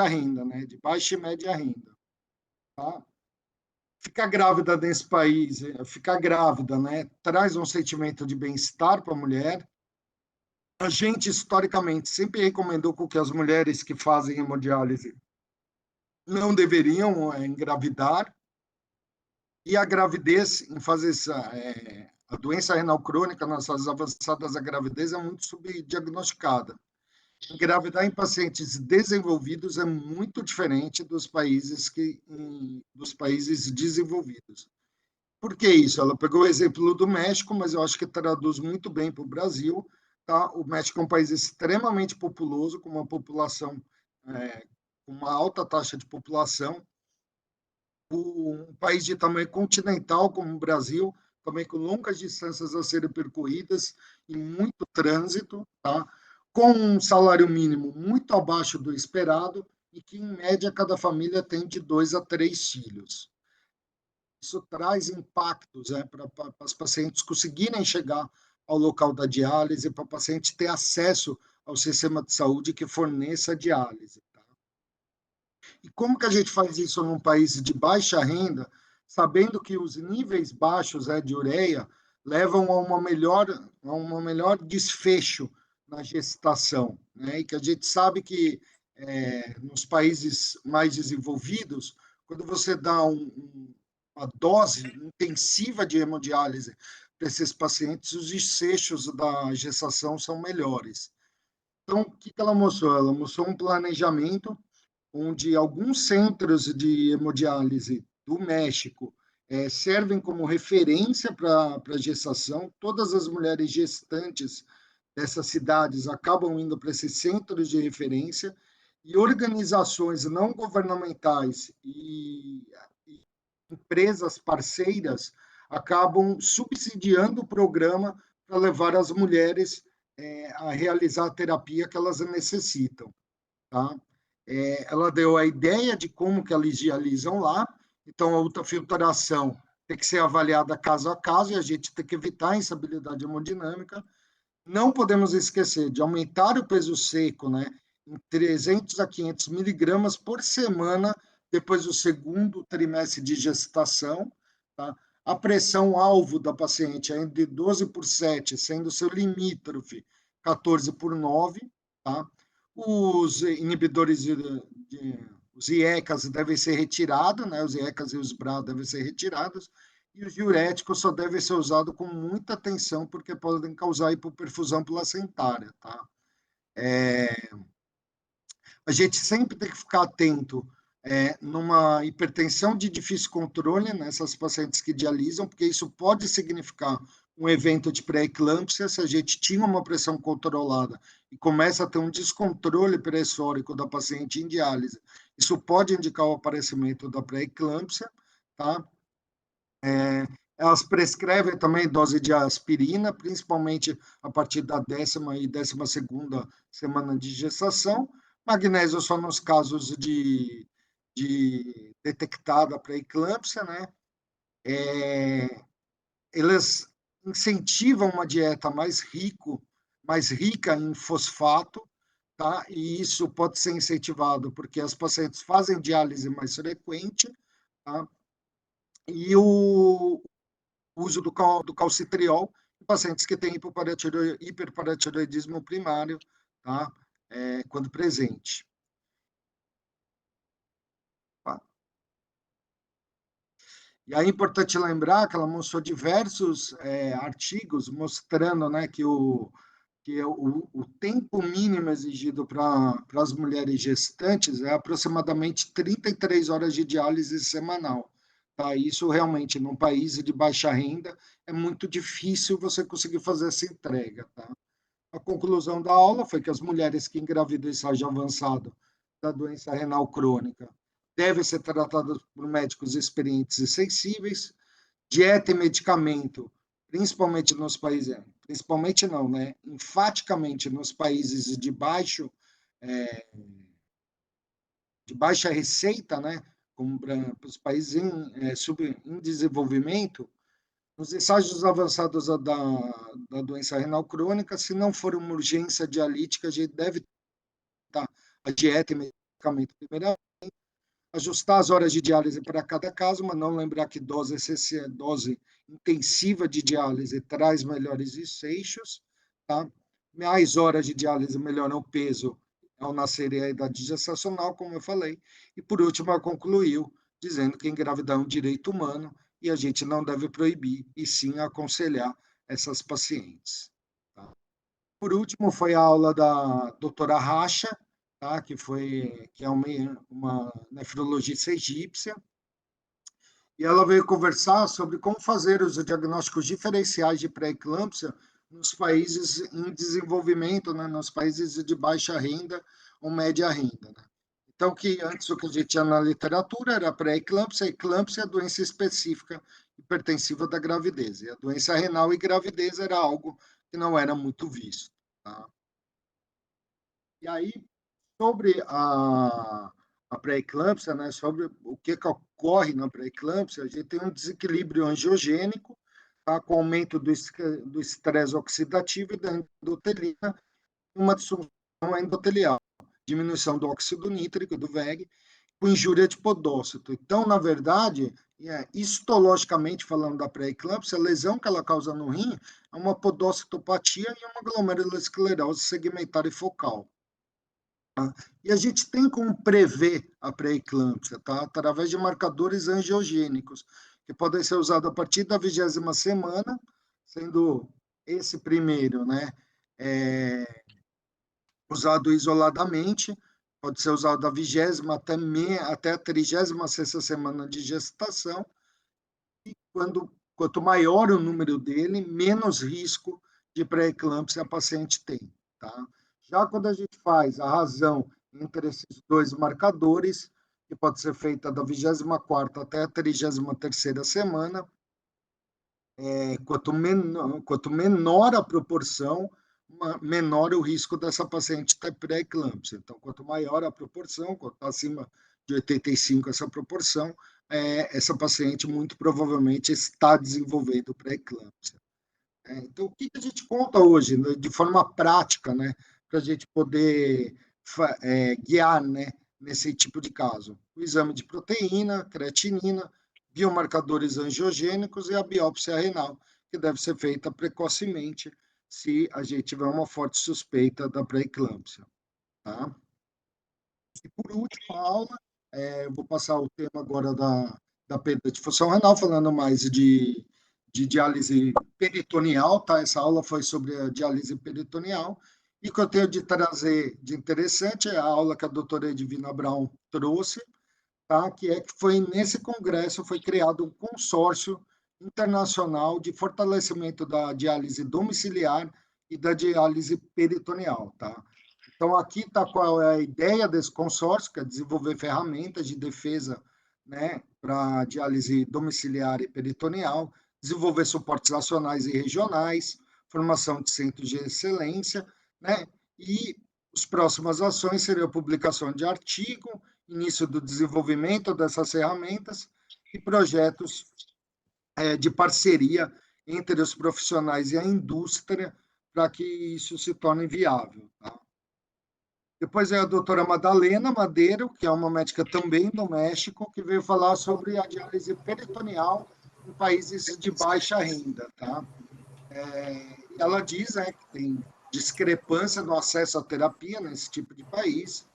renda, né? De baixa e média renda, tá? Ficar grávida nesse país, ficar grávida, né? Traz um sentimento de bem-estar para a mulher. A gente, historicamente, sempre recomendou que as mulheres que fazem hemodiálise não deveriam engravidar, e a gravidez, em fases, a doença renal crônica nas fases avançadas da gravidez é muito subdiagnosticada. Engravidar em pacientes desenvolvidos é muito diferente dos países desenvolvidos. Por que isso? Ela pegou o exemplo do México, mas eu acho que traduz muito bem para o Brasil. Tá? O México é um país extremamente populoso, com uma população, com uma alta taxa de população. Um país de tamanho continental como o Brasil, também com longas distâncias a serem percorridas e muito trânsito, tá? Com um salário mínimo muito abaixo do esperado e que, em média, cada família tem de 2 a 3 filhos. Isso traz impactos para as pacientes conseguirem chegar ao local da diálise, para o paciente ter acesso ao sistema de saúde que forneça a diálise. Tá? E como que a gente faz isso num país de baixa renda, sabendo que os níveis baixos de ureia levam a um melhor desfecho na gestação, né? E que a gente sabe que nos países mais desenvolvidos, quando você dá uma dose intensiva de hemodiálise para esses pacientes, os desfechos da gestação são melhores. Então, o que ela mostrou? Ela mostrou um planejamento onde alguns centros de hemodiálise do México servem como referência para a gestação. Todas as mulheres gestantes dessas cidades acabam indo para esses centros de referência, e organizações não governamentais e empresas parceiras acabam subsidiando o programa para levar as mulheres a realizar a terapia que elas necessitam. Tá? Ela deu a ideia de como que eles dialisam lá, então a ultrafiltração tem que ser avaliada caso a caso, e a gente tem que evitar a instabilidade hemodinâmica. Não podemos esquecer de aumentar o peso seco, né, em 300 a 500 miligramas por semana depois do segundo trimestre de gestação. Tá? A pressão alvo da paciente é de 12/7, sendo seu limítrofe 14/9. Tá? Os inibidores os IECAs devem ser retirados, né? Os IECAs e os BRA devem ser retirados, e os diuréticos só devem ser usados com muita atenção, porque podem causar hipoperfusão placentária. Tá? A gente sempre tem que ficar atento numa hipertensão de difícil controle nessas pacientes que dialisam, porque isso pode significar um evento de pré-eclâmpsia, se a gente tinha uma pressão controlada e começa a ter um descontrole pressórico da paciente em diálise, isso pode indicar o aparecimento da pré-eclâmpsia, tá? Elas prescrevem também dose de aspirina, principalmente a partir da 10ª e 12ª semana de gestação. Magnésio só nos casos de detectada pré-eclâmpsia, né? Eles incentivam uma dieta mais rica em fosfato, tá? E isso pode ser incentivado porque as pacientes fazem diálise mais frequente, tá? E o uso do calcitriol em pacientes que têm hiperparatiroidismo primário, tá? Quando presente. Tá? E aí é importante lembrar que ela mostrou diversos artigos mostrando, né, que o tempo mínimo exigido para as mulheres gestantes é aproximadamente 33 horas de diálise semanal. Tá? Isso realmente, num país de baixa renda, é muito difícil você conseguir fazer essa entrega. Tá? A conclusão da aula foi que as mulheres que engravidam em estágio avançado da doença renal crônica devem ser tratadas por médicos experientes e sensíveis. Dieta e medicamento, principalmente nos países, principalmente não, né? Enfaticamente nos países de baixa receita, né? Como para os países em desenvolvimento, nos estágios avançados da doença renal crônica, se não for uma urgência dialítica, a gente deve estar a dieta e medicamento primeiramente, ajustar as horas de diálise para cada caso, mas não lembrar que dose intensiva de diálise traz melhores desfechos, tá? Mais horas de diálise melhoram o peso ao nascer e a idade gestacional, como eu falei. E, por último, ela concluiu dizendo que engravidar é um direito humano e a gente não deve proibir, e sim aconselhar essas pacientes. Tá? Por último, foi a aula da doutora Racha, tá? que é uma nefrologista egípcia, e ela veio conversar sobre como fazer os diagnósticos diferenciais de pré-eclâmpsia nos países em desenvolvimento, né? Nos países de baixa renda ou média renda. Né? Então, que antes o que a gente tinha na literatura era pré-eclâmpsia, eclâmpsia é a doença específica hipertensiva da gravidez. E a doença renal e gravidez era algo que não era muito visto. Tá? E aí, sobre a pré-eclâmpsia, né, sobre o que ocorre na pré-eclâmpsia, a gente tem um desequilíbrio angiogênico, tá, com aumento do estresse oxidativo e da endotelina, uma disfunção endotelial, diminuição do óxido nítrico, do VEG, com injúria de podócito. Então, na verdade, histologicamente falando da pré-eclâmpsia, a lesão que ela causa no rim é uma podocitopatia e uma glomerulosclerose segmentar e focal. Tá? E a gente tem como prever a pré-eclâmpsia, tá? Através de marcadores angiogênicos, que podem ser usados a partir da 20ª semana, sendo esse primeiro, né, usado isoladamente, pode ser usado da 20ª até a 36ª semana de gestação, e quanto maior o número dele, menos risco de pré-eclâmpsia a paciente tem, tá? Já quando a gente faz a razão entre esses dois marcadores, que pode ser feita da 24ª até a 33ª semana, quanto menor a proporção, menor o risco dessa paciente ter pré-eclâmpsia. Então, quanto maior a proporção, quanto acima de 85 essa proporção, essa paciente muito provavelmente está desenvolvendo pré-eclâmpsia. Então, o que a gente conta hoje, né, de forma prática, né, para a gente poder guiar, né, nesse tipo de caso? O exame de proteína, creatinina, biomarcadores angiogênicos e a biópsia renal, que deve ser feita precocemente se a gente tiver uma forte suspeita da pré-eclâmpsia. Tá? E, por último, a aula, vou passar o tema agora da perda de função renal, falando mais de diálise peritoneal, tá? Essa aula foi sobre a diálise peritoneal. E o que eu tenho de trazer de interessante é a aula que a doutora Edvina Brown trouxe, tá? Que foi nesse congresso foi criado um consórcio internacional de fortalecimento da diálise domiciliar e da diálise peritoneal, tá? Então, aqui está qual é a ideia desse consórcio, que é desenvolver ferramentas de defesa, né, para diálise domiciliar e peritoneal, desenvolver suportes nacionais e regionais, formação de centros de excelência, né, e as próximas ações seriam a publicação de artigo, início do desenvolvimento dessas ferramentas e projetos de parceria entre os profissionais e a indústria para que isso se torne viável, tá? Depois é a doutora Madalena Madeiro, que é uma médica também do México, que veio falar sobre a diálise peritoneal em países de baixa renda, tá? Ela diz, né, que tem discrepância no acesso à terapia nesse tipo de país.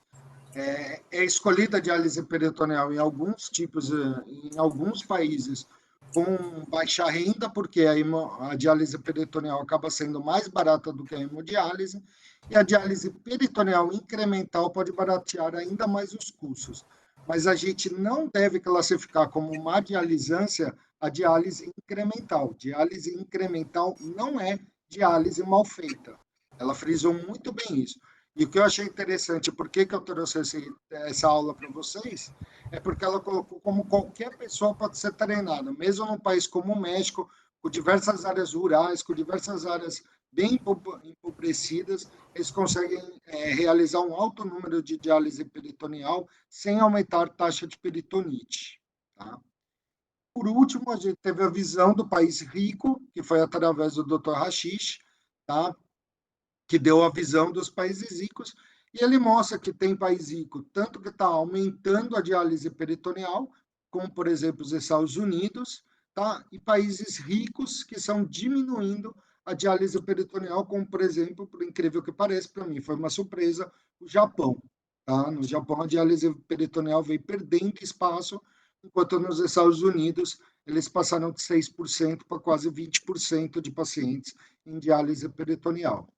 É escolhida a diálise peritoneal em alguns tipos, em alguns países com baixa renda, porque a diálise peritoneal acaba sendo mais barata do que a hemodiálise, e a diálise peritoneal incremental pode baratear ainda mais os custos. Mas a gente não deve classificar como uma dialisância a diálise incremental. Diálise incremental não é diálise mal feita. Ela frisou muito bem isso. E o que eu achei interessante, por que eu trouxe essa aula para vocês, é porque ela colocou como qualquer pessoa pode ser treinada, mesmo num país como o México, com diversas áreas rurais, com diversas áreas bem empobrecidas, eles conseguem realizar um alto número de diálise peritoneal sem aumentar a taxa de peritonite. Tá? Por último, a gente teve a visão do país rico, que foi através do Dr. Hashish, tá? Que deu a visão dos países ricos, e ele mostra que tem país rico, tanto que está aumentando a diálise peritoneal, como, por exemplo, os Estados Unidos, tá? E países ricos que estão diminuindo a diálise peritoneal, como, por exemplo, por incrível que pareça, para mim foi uma surpresa, o Japão. Tá? No Japão, a diálise peritoneal veio perdendo espaço, enquanto nos Estados Unidos eles passaram de 6% para quase 20% de pacientes em diálise peritoneal.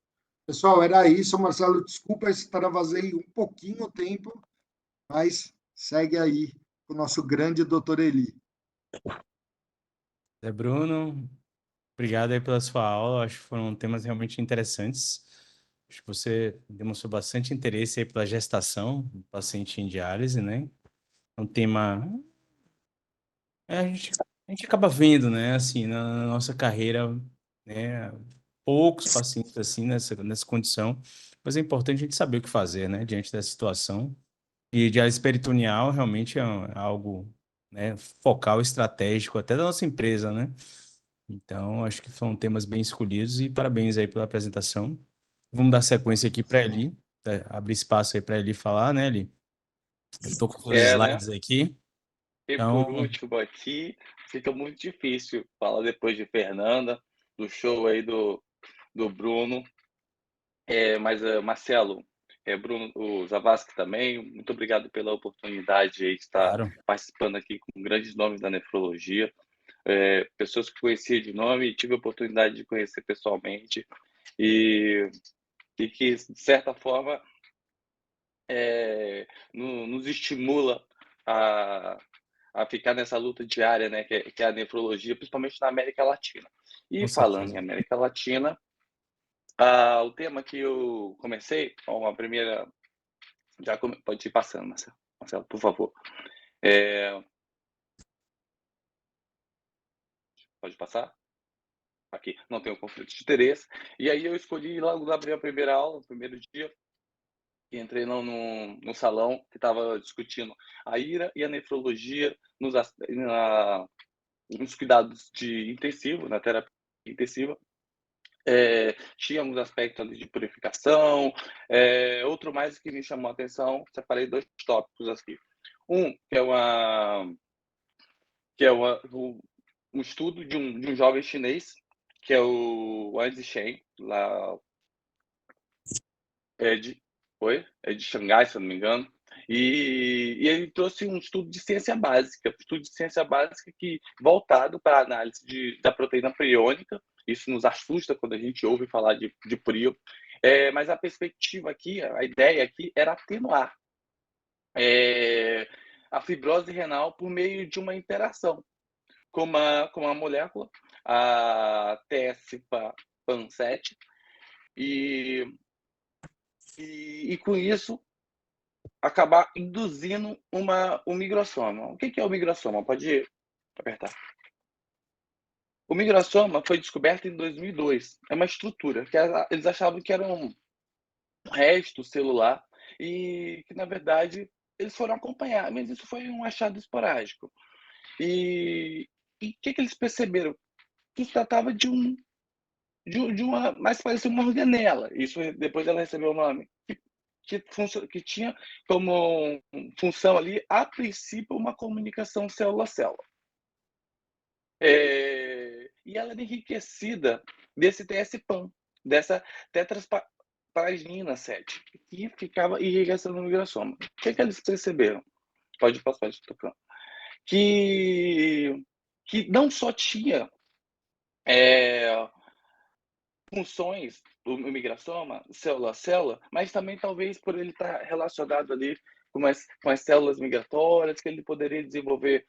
Pessoal, era isso. Marcelo, desculpa se extravasei um pouquinho o tempo, mas segue aí com o nosso grande doutor Eli. Zé Bruno, obrigado aí pela sua aula. Acho que foram temas realmente interessantes. Acho que você demonstrou bastante interesse aí pela gestação do paciente em diálise, né? É um tema... a gente acaba vendo, né, assim, na nossa carreira, né, poucos pacientes assim nessa condição, mas é importante a gente saber o que fazer, né, diante dessa situação. E diálise peritoneal realmente é algo, né, focal, estratégico, até da nossa empresa, né? Então, acho que são temas bem escolhidos e parabéns aí pela apresentação. Vamos dar sequência aqui para Eli, abrir espaço aí para Eli falar, né, Eli? Eu estou com os Né? slides aqui, E por então, último aqui, fica muito difícil falar depois de Fernanda, do show aí do Bruno. Mas, Marcelo, Bruno, o Zavascki também, muito obrigado pela oportunidade aí de estar claro. participando aqui com grandes nomes da nefrologia. Pessoas que conhecia de nome e tive a oportunidade de conhecer pessoalmente e que, de certa forma, nos estimula a ficar nessa luta diária, né, que é a nefrologia, principalmente na América Latina. E Com falando em certeza. América Latina, o tema que eu comecei, uma primeira, pode ir passando, Marcelo, por favor. Pode passar? Aqui, não tenho conflito de interesse. E aí eu escolhi logo na minha primeira aula, no primeiro dia, e entrei no salão que estava discutindo a IRA e a nefrologia nos cuidados de intensivo, na terapia intensiva. Tinha alguns aspectos ali de purificação, outro mais que me chamou a atenção, separei 2 tópicos aqui. Um, que é um estudo de um jovem chinês, que é o Wang Zheng, lá é de Xangai, se eu não me engano, e ele trouxe um estudo de ciência básica, que voltado para a análise da proteína priônica. Isso nos assusta quando a gente ouve falar de prio, mas a perspectiva aqui, a ideia aqui era atenuar a fibrose renal por meio de uma interação. com uma molécula, a TSPAN7, e com isso acabar induzindo um migrosoma. O que é o migrosoma? Pode apertar. O migrosoma foi descoberto em 2002. É uma estrutura que eles achavam que era um resto celular e que, na verdade, eles foram acompanhar, mas isso foi um achado esporádico. E o que eles perceberam? Que se tratava de uma, mais parecia uma organela. Isso depois ela recebeu o nome. Que tinha como função ali, a princípio, uma comunicação célula a célula. E ela era enriquecida desse TSPAN, dessa tetraspaginina 7, que ficava enriquecendo no migrosoma. O que eles perceberam? Pode passar, tocando. Que não só tinha funções do migrosoma, célula a célula, mas também talvez por ele estar relacionado ali com as células migratórias, que ele poderia desenvolver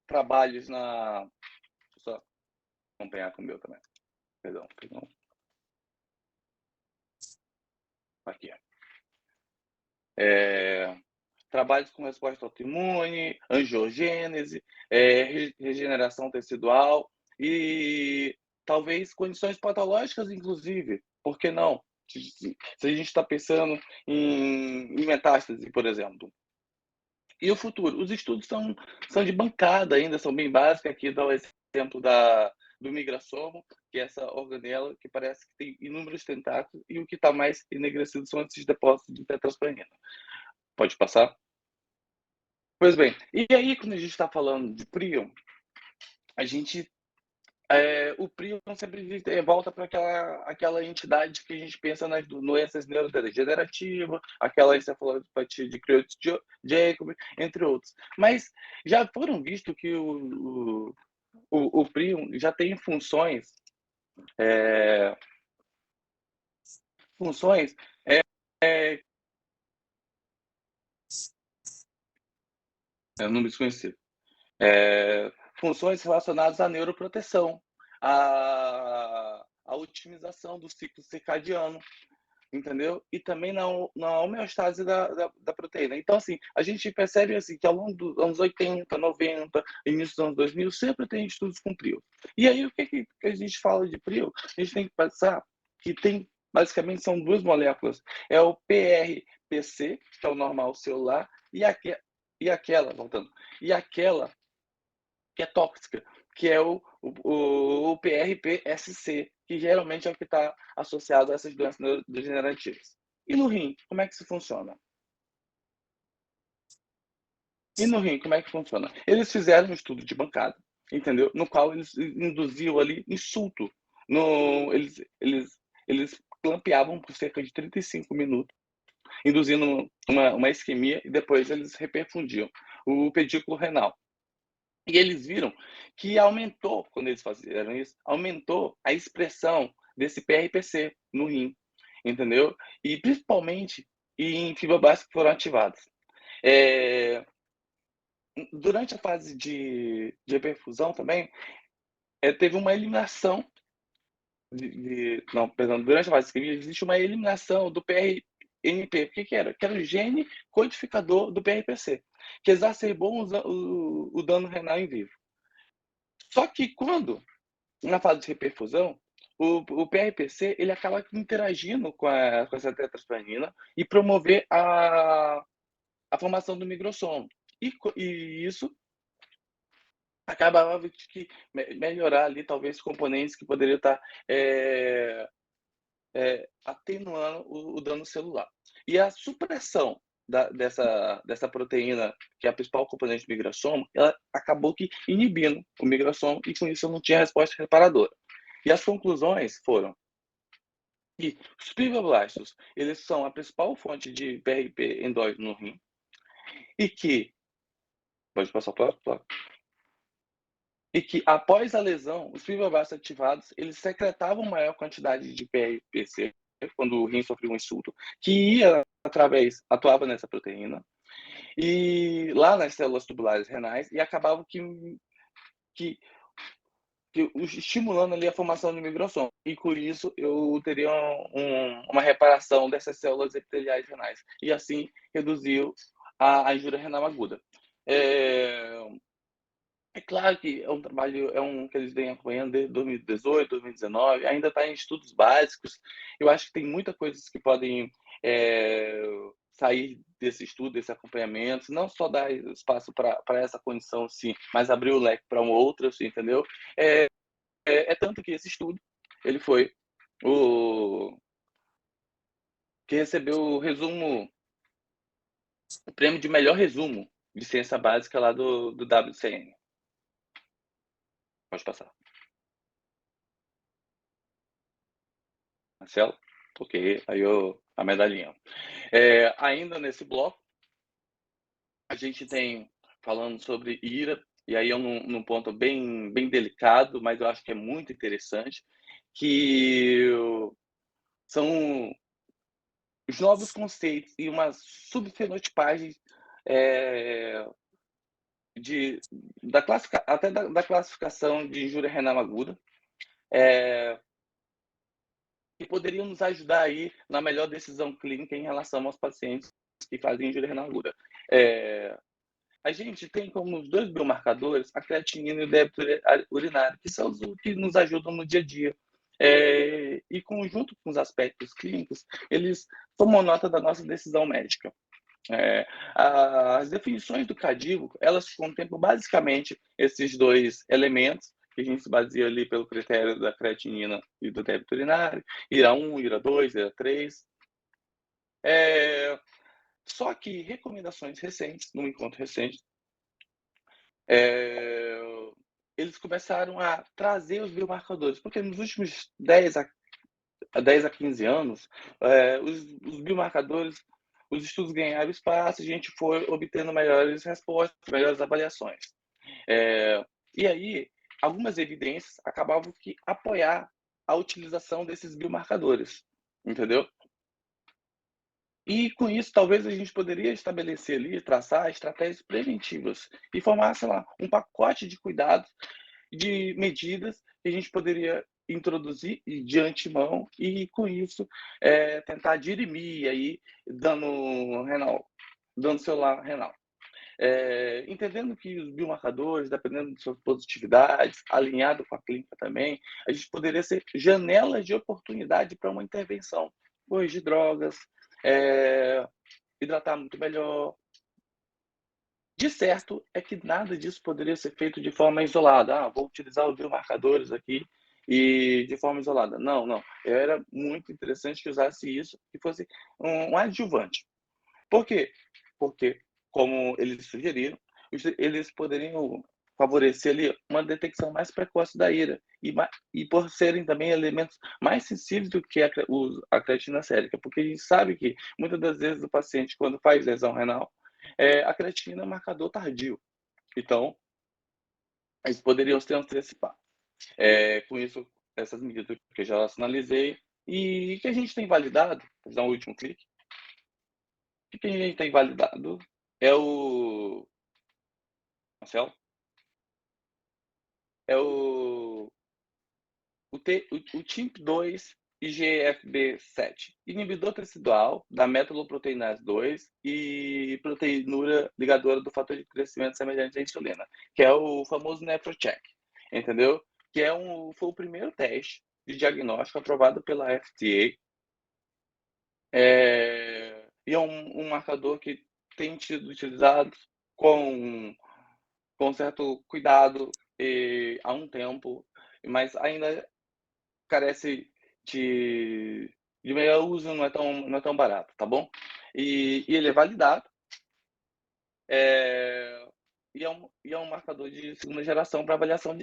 trabalhos na... Só acompanhar com o meu também. Perdão. Aqui. Trabalhos com resposta autoimune, angiogênese, regeneração tecidual e talvez condições patológicas, inclusive. Por que não? Se a gente está pensando em metástase, por exemplo. E o futuro? Os estudos são de bancada ainda, são bem básicos. Aqui dá o exemplo do migrosoma, que é essa organela que parece que tem inúmeros tentáculos, e o que está mais enegrecido são esses depósitos de tetraspanina. Pode passar? Pois bem, e aí quando a gente está falando de prion, a gente o prion sempre volta para aquela entidade que a gente pensa nas doenças neurodegenerativas, aquela encefalopatia de Creutzfeldt-Jakob, entre outros. Mas já foram visto que o prion já tem funções nome desconhecido. Funções relacionadas à neuroproteção, à otimização do ciclo circadiano, entendeu? E também na homeostase da proteína. Então, assim, a gente percebe assim, que ao longo dos anos 80, 90, início dos anos 2000, sempre tem estudos com prion. E aí, o que a gente fala de prion? A gente tem que pensar que basicamente, são duas moléculas. É o PRPC, que é o normal celular, e aquela que é tóxica, que é o PRPSC, que geralmente é o que está associado a essas doenças neurodegenerativas. E no rim, como é que isso funciona? Eles fizeram um estudo de bancada, entendeu? No qual eles induziam ali insulto. Eles clampeavam por cerca de 35 minutos, induzindo uma isquemia, e depois eles reperfundiam o pedículo renal. E eles viram que aumentou, quando eles fizeram isso, aumentou a expressão desse PRPC no rim, entendeu? E principalmente em fibroblastos que foram ativadas. Durante a fase de reperfusão também, teve uma eliminação durante a fase de isquemia, existe uma eliminação do PRNP. O que era? Que era o gene codificador do PRPC, que exacerbou o dano renal em vivo. Só que quando, na fase de reperfusão, o PRPC ele acaba interagindo com essa tetraspanina e promover a formação do migrosoma. E isso acabava de melhorar ali, talvez, componentes que poderiam estar atenuando o dano celular. E a supressão dessa proteína, que é a principal componente do migrosoma, ela acabou que inibindo o migrosoma, e com isso não tinha resposta reparadora. E as conclusões foram que os fibroblastos, eles são a principal fonte de PRP endógeno no rim, e que pode passar para e que após a lesão, os fibroblastos ativados, eles secretavam maior quantidade de PRPC quando o rim sofreu um insulto, que atuava nessa proteína, e lá nas células tubulares renais, e acabava que que estimulando ali a formação de migração. E com isso eu teria uma reparação dessas células epiteliais renais. E assim reduziu a injúria renal aguda. É claro que é um trabalho que eles vêm acompanhando desde 2018, 2019, ainda está em estudos básicos. Eu acho que tem muita coisas que podem sair desse estudo, desse acompanhamento, não só dar espaço para essa condição, sim, mas abrir o leque para outras, entendeu? É tanto que esse estudo, ele foi o que recebeu o prêmio de melhor resumo de ciência básica lá do WCN. Pode passar. Marcelo? Ok, aí a medalhinha. Ainda nesse bloco, a gente tem falando sobre IRA, e aí é num ponto bem delicado, mas eu acho que é muito interessante, que são os novos conceitos e uma subfenotipagem da classificação de injúria renal aguda, que poderiam nos ajudar aí na melhor decisão clínica em relação aos pacientes que fazem injúria renal aguda. A gente tem como os dois biomarcadores a creatinina e o débito urinário, que são os que nos ajudam no dia a dia. E junto com os aspectos clínicos, eles tomam nota da nossa decisão médica. As definições do CADIGO, elas contemplam basicamente esses dois elementos, que a gente se baseia ali pelo critério da creatinina e do débito urinário, IRA1, IRA2, IRA3. Só que recomendações recentes, num encontro recente, eles começaram a trazer os biomarcadores, porque nos últimos 10 a 15 anos, os biomarcadores, os estudos ganharam espaço, a gente foi obtendo melhores respostas, melhores avaliações. E aí, algumas evidências acabavam que apoiar a utilização desses biomarcadores, entendeu? E com isso, talvez a gente poderia estabelecer ali, traçar estratégias preventivas e formar, sei lá, um pacote de cuidados, de medidas que a gente poderia introduzir de antemão e, com isso, tentar dirimir aí dano celular renal. Entendendo que os biomarcadores, dependendo de suas positividades, alinhado com a clínica também, a gente poderia ser janelas de oportunidade para uma intervenção, corrigir drogas, hidratar muito melhor. De certo é que nada disso poderia ser feito de forma isolada. Vou utilizar os biomarcadores aqui e de forma isolada. Não. Era muito interessante que usasse isso, que fosse um adjuvante. Por quê? Porque, como eles sugeriram, eles poderiam favorecer ali uma detecção mais precoce da IRA e por serem também elementos mais sensíveis do que a creatina sérica, porque a gente sabe que muitas das vezes o paciente, quando faz lesão renal, a creatina é um marcador tardio. Então, eles poderiam se antecipar. Com isso, essas medidas que eu já sinalizei e que a gente tem validado, vou dar um último clique. O que a gente tem validado é o Marcelo? É o TIMP2 IGFB7, inibidor tecidual da metaloproteinase 2 e proteinura ligadora do fator de crescimento semelhante à insulina, que é o famoso NephroCheck, entendeu? Que foi o primeiro teste de diagnóstico aprovado pela FDA, e é um marcador que tem sido utilizado com certo cuidado há um tempo, mas ainda carece de melhor uso, não é tão barato, tá bom? E ele é validado, e é um marcador de segunda geração para avaliação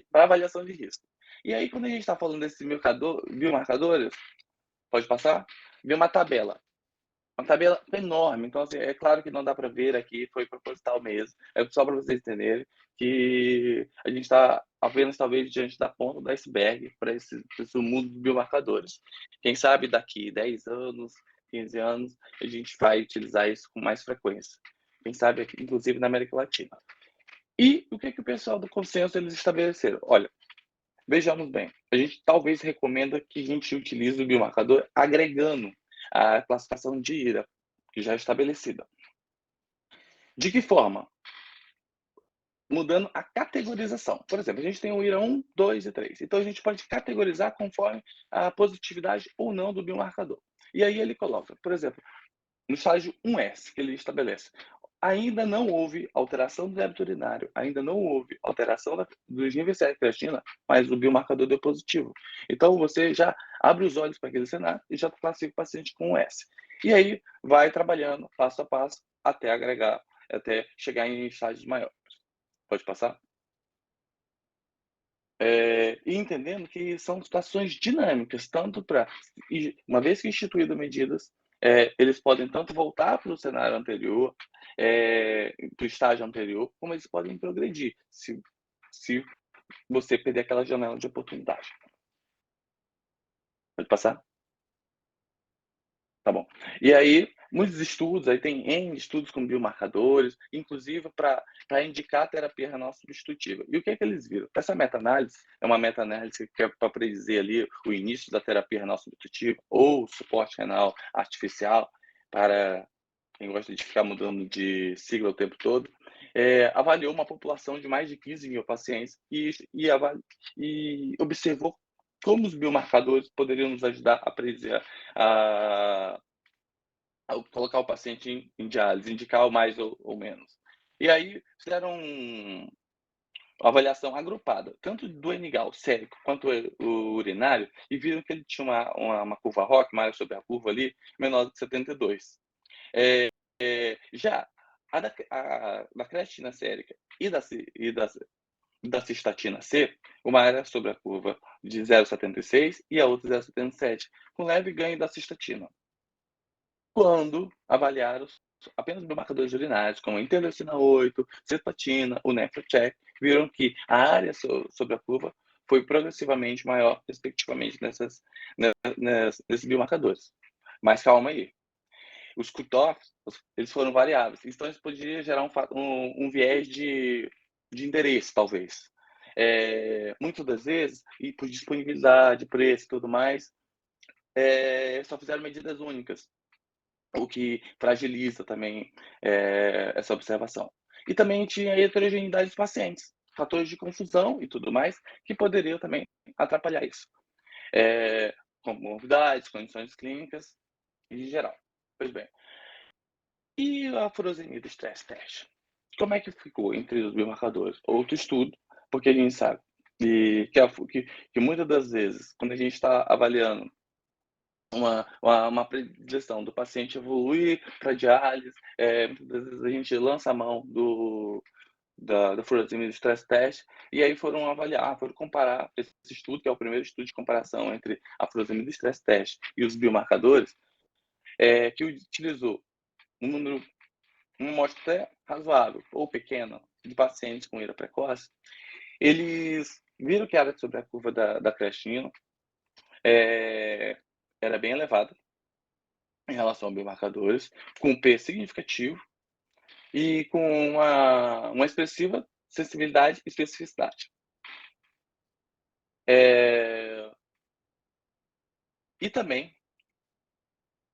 de risco. E aí, quando a gente está falando desses biomarcadores, pode passar? Vem uma tabela enorme, então assim, é claro que não dá para ver aqui, foi proposital mesmo, é só para vocês entenderem que a gente está apenas talvez diante da ponta do iceberg para esse mundo de biomarcadores. Quem sabe daqui 10 anos, 15 anos, a gente vai utilizar isso com mais frequência. Quem sabe, inclusive na América Latina. E o que o pessoal do consenso eles estabeleceram? Olha, vejamos bem, a gente talvez recomenda que a gente utilize o biomarcador agregando a classificação de IRA, que já é estabelecida. De que forma? Mudando a categorização. Por exemplo, a gente tem o IRA 1, 2 e 3. Então, a gente pode categorizar conforme a positividade ou não do biomarcador. E aí ele coloca, por exemplo, no estágio 1S, que ele estabelece, ainda não houve alteração do débito urinário, ainda não houve alteração dos níveis de creatina, mas o biomarcador deu positivo. Então, você já abre os olhos para aquele cenário e já classifica o paciente com 1S. E aí, vai trabalhando passo a passo até agregar, até chegar em estágios maiores. Pode passar? E entendendo que são situações dinâmicas, tanto para, uma vez que instituídas medidas, eles podem tanto voltar para o cenário anterior, para o estágio anterior, como eles podem progredir, se você perder aquela janela de oportunidade. Pode passar? Tá bom. E aí, muitos estudos, aí tem N estudos com biomarcadores, inclusive para indicar a terapia renal substitutiva. E o que é que eles viram? Essa meta-análise é uma meta-análise que é para predizer ali o início da terapia renal substitutiva ou suporte renal artificial, para quem gosta de ficar mudando de sigla o tempo todo, avaliou uma população de mais de 15 mil pacientes e observou como os biomarcadores poderiam nos ajudar a predizer ao colocar o paciente em diálise, indicar o mais ou menos. E aí fizeram uma avaliação agrupada, tanto do NGAL sérico quanto o urinário, e viram que ele tinha uma curva ROC, uma área sobre a curva ali, menor de 72. Já a da creatina sérica e da cistatina C, uma área sobre a curva de 0,76 e a outra 0,77, com leve ganho da cistatina. Quando avaliaram apenas biomarcadores urinários, como a interleucina 8, cepatina, o NephroCheck, viram que a área sobre a curva foi progressivamente maior, respectivamente, nesses biomarcadores. Mas calma aí. Os cutoffs, eles foram variáveis. Então, isso poderia gerar um viés de interesse, talvez. Muitas das vezes, e por disponibilidade, preço e tudo mais, só fizeram medidas únicas, o que fragiliza também essa observação. E também tinha a heterogeneidade dos pacientes, fatores de confusão e tudo mais, que poderiam também atrapalhar isso. Comorbidades, condições clínicas em geral. Pois bem. E a furosemida stress test? Como é que ficou entre os biomarcadores? Outro estudo, porque a gente sabe que muitas das vezes, quando a gente está avaliando uma predileção do paciente evoluir para diálise, muitas vezes a gente lança a mão da furosemida stress test, e aí foram comparar esse estudo, que é o primeiro estudo de comparação entre a furosemida stress test e os biomarcadores, que utilizou uma amostra até razoável ou pequena de pacientes com IRA precoce. Eles viram que a área sobre a curva da creatina era bem elevada em relação a biomarcadores, com um P significativo e com uma expressiva sensibilidade e especificidade. E também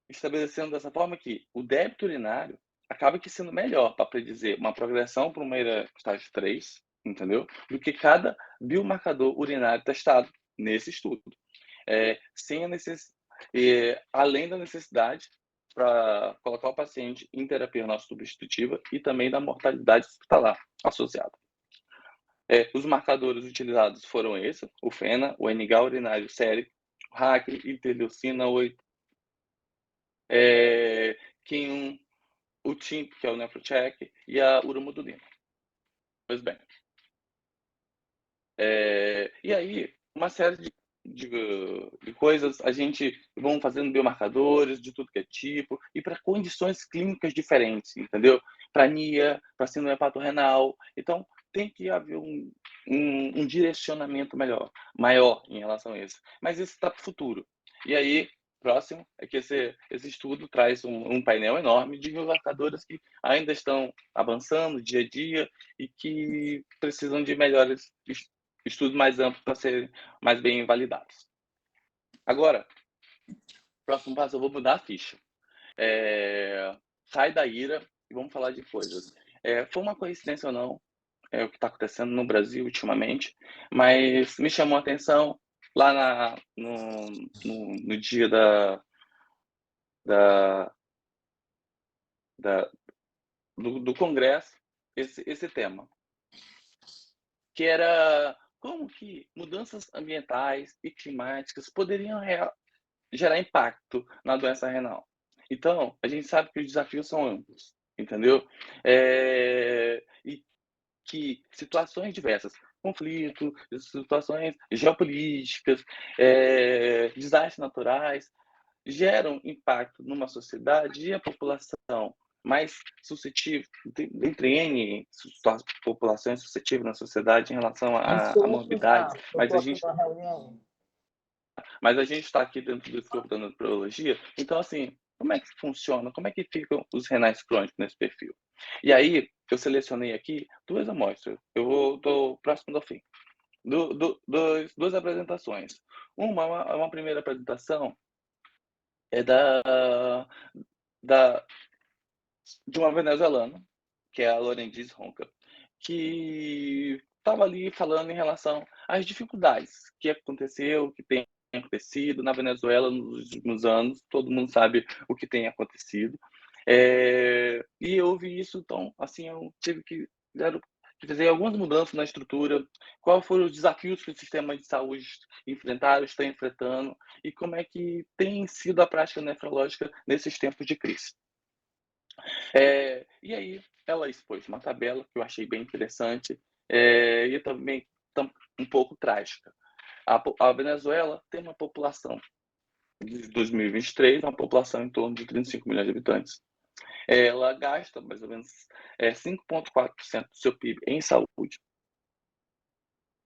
estabelecendo dessa forma que o débito urinário acaba que sendo melhor para predizer uma progressão para uma IRA estágio 3, entendeu? Do que cada biomarcador urinário testado nesse estudo. Sem além da necessidade para colocar o paciente em terapia renal substitutiva e também da mortalidade hospitalar associada. Os marcadores utilizados foram esses: o FENA, o NGAL urinário sérico, o RAC, interleucina 8, KIM1, o TIMP, que é o NephroCheck, e a uromodulina. Pois bem. E aí, uma série de coisas, a gente vão fazendo biomarcadores de tudo que é tipo, e para condições clínicas diferentes, entendeu? Para ANIA, para síndrome hepatorenal. Então, tem que haver um direcionamento maior em relação a isso. Mas isso está para o futuro. E aí, próximo é que esse estudo traz um painel enorme de biomarcadores que ainda estão avançando dia a dia e que precisam de melhores estudos mais amplos para serem mais bem validados. Agora, próximo passo, eu vou mudar a ficha. Sai da ira e vamos falar de coisas. Foi uma coincidência ou não, o que está acontecendo no Brasil ultimamente, mas me chamou a atenção lá no dia do Congresso, esse tema, que era como que mudanças ambientais e climáticas poderiam gerar impacto na doença renal. Então, a gente sabe que os desafios são amplos, entendeu? E que situações diversas, conflitos, situações geopolíticas, desastres naturais, geram impacto numa sociedade e a população mais suscetível, entre N populações suscetíveis na sociedade em relação a morbidades, mas a gente está aqui dentro do escopo da nefrologia, então, assim, como é que funciona? Como é que ficam os renais crônicos nesse perfil? E aí, eu selecionei aqui 2 amostras. Eu estou próximo do fim. Duas apresentações. Uma primeira apresentação é de uma venezuelana, que é a Lorendiz Ronca, que estava ali falando em relação às dificuldades que aconteceu, que tem acontecido na Venezuela nos últimos anos. Todo mundo sabe o que tem acontecido. E eu ouvi isso, então, assim, eu tive que fazer algumas mudanças na estrutura. Quais foram os desafios que o sistema de saúde enfrentaram, está enfrentando, e como é que tem sido a prática nefrológica nesses tempos de crise. E aí ela expôs uma tabela que eu achei bem interessante e também um pouco trágica. A Venezuela tem uma população de 2023, uma população em torno de 35 milhões de habitantes. Ela gasta mais ou menos 5,4% do seu PIB em saúde.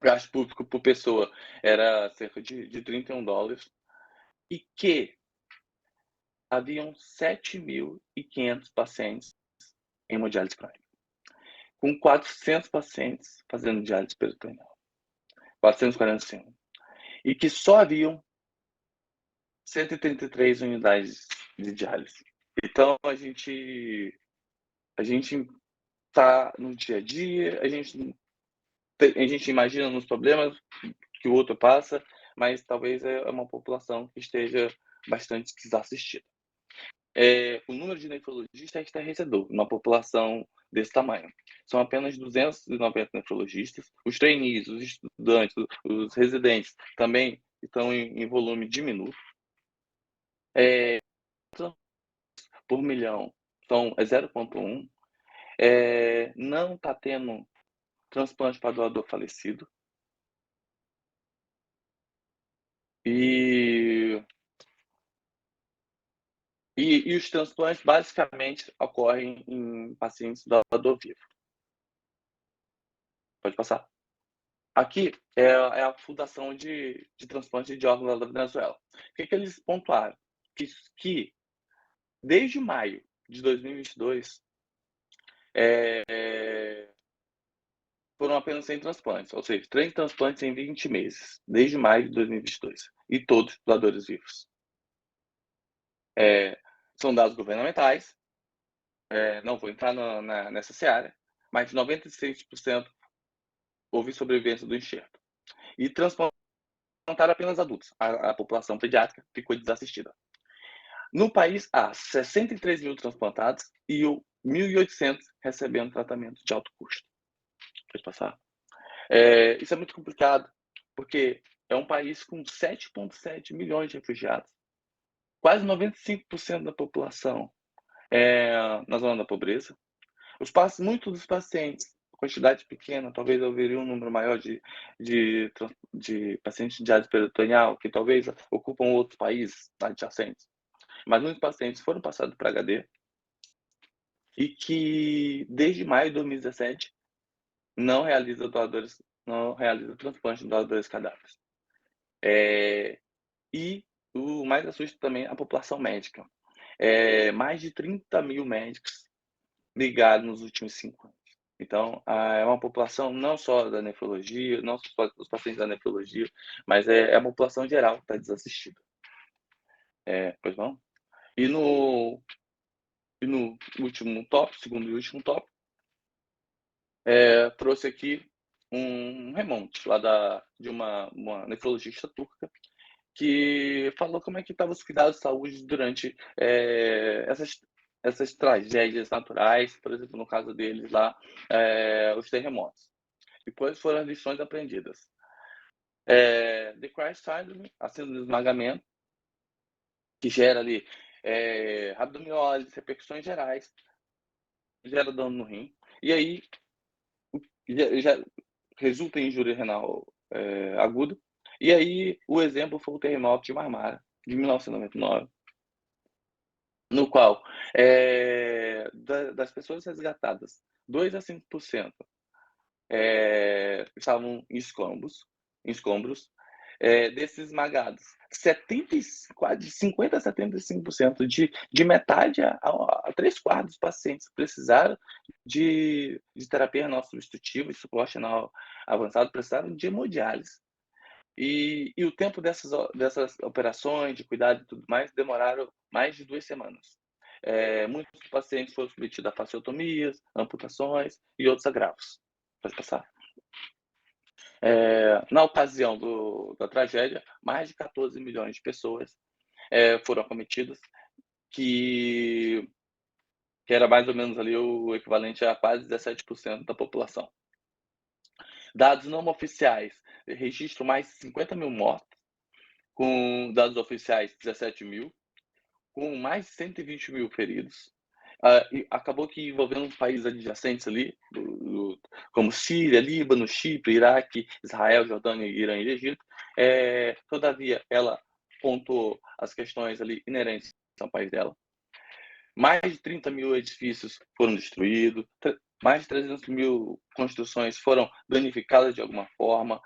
O gasto público por pessoa era cerca de $31, e que haviam 7.500 pacientes em hemodiálise crônica, com 400 pacientes fazendo diálise peritoneal, 445, e que só haviam 133 unidades de diálise. Então, a gente está no dia a dia, a gente imagina nos problemas que o outro passa, mas talvez é uma população que esteja bastante desassistida. O número de nefrologistas é estarrecedor numa população desse tamanho. São apenas 290 nefrologistas. Os trainees, os estudantes, os residentes também estão em volume diminuto. Por milhão são 0,1. Não está tendo transplante para doador falecido. E os transplantes basicamente ocorrem em pacientes doador vivo. Pode passar. Aqui é a Fundação de Transplante de Órgãos da Venezuela. O que eles pontuaram? Que desde maio de 2022 foram apenas 100 transplantes, ou seja, 3 transplantes em 20 meses, desde maio de 2022, e todos doadores vivos. São dados governamentais, não vou entrar nessa seara, mas 96% houve sobrevivência do enxerto. E transplantaram apenas adultos. A população pediátrica ficou desassistida. No país, há 63 mil transplantados e 1.800 recebendo tratamento de alto custo. Pode passar. Isso é muito complicado, porque é um país com 7,7 milhões de refugiados. Quase 95% da população na zona da pobreza. Muitos dos pacientes, quantidade pequena, talvez haveria um número maior de pacientes de diálise peritoneal, que talvez ocupam outros países adjacentes. Mas muitos pacientes foram passados para HD e que, desde maio de 2017, não realiza transplante de doadores cadáveres. E o mais assusta também é a população médica. Mais de 30 mil médicos migraram nos últimos 5 anos. Então, é uma população não só da nefrologia, não só dos pacientes da nefrologia, mas é a população geral que está desassistida. Pois não? E no último tópico, segundo e último tópico, trouxe aqui um remonte lá de uma nefrologista turca que falou como é que estavam os cuidados de saúde durante essas tragédias naturais, por exemplo, no caso deles lá, os terremotos. E quais foram as lições aprendidas? The crash syndrome, a síndrome do esmagamento, que gera ali rabdomiólise, repercussões gerais, gera dano no rim, e aí já resulta em injúria renal aguda. E aí o exemplo foi o terremoto de Marmara, de 1999, no qual das pessoas resgatadas, 2 a 5% estavam em escombros. Desses esmagados, quase de 50% a 75%, de metade a 3/4 dos pacientes precisaram de terapia renal substitutiva e suporte renal avançado, precisaram de hemodiálise. E o tempo dessas operações, de cuidado e tudo mais, demoraram mais de 2 semanas. Muitos pacientes foram submetidos a fasciotomias, amputações e outros agravos. Pode passar. Na ocasião da tragédia, mais de 14 milhões de pessoas foram acometidas, que era mais ou menos ali o equivalente a quase 17% da população. Dados não oficiais registram mais de 50 mil mortos, com dados oficiais 17 mil, com mais de 120 mil feridos. E acabou que envolvendo países adjacentes ali, como Síria, Líbano, Chipre, Iraque, Israel, Jordânia, Irã e Egito. Todavia, ela pontuou as questões ali inerentes ao país dela. Mais de 30 mil edifícios foram destruídos, mais de 300 mil construções foram danificadas de alguma forma.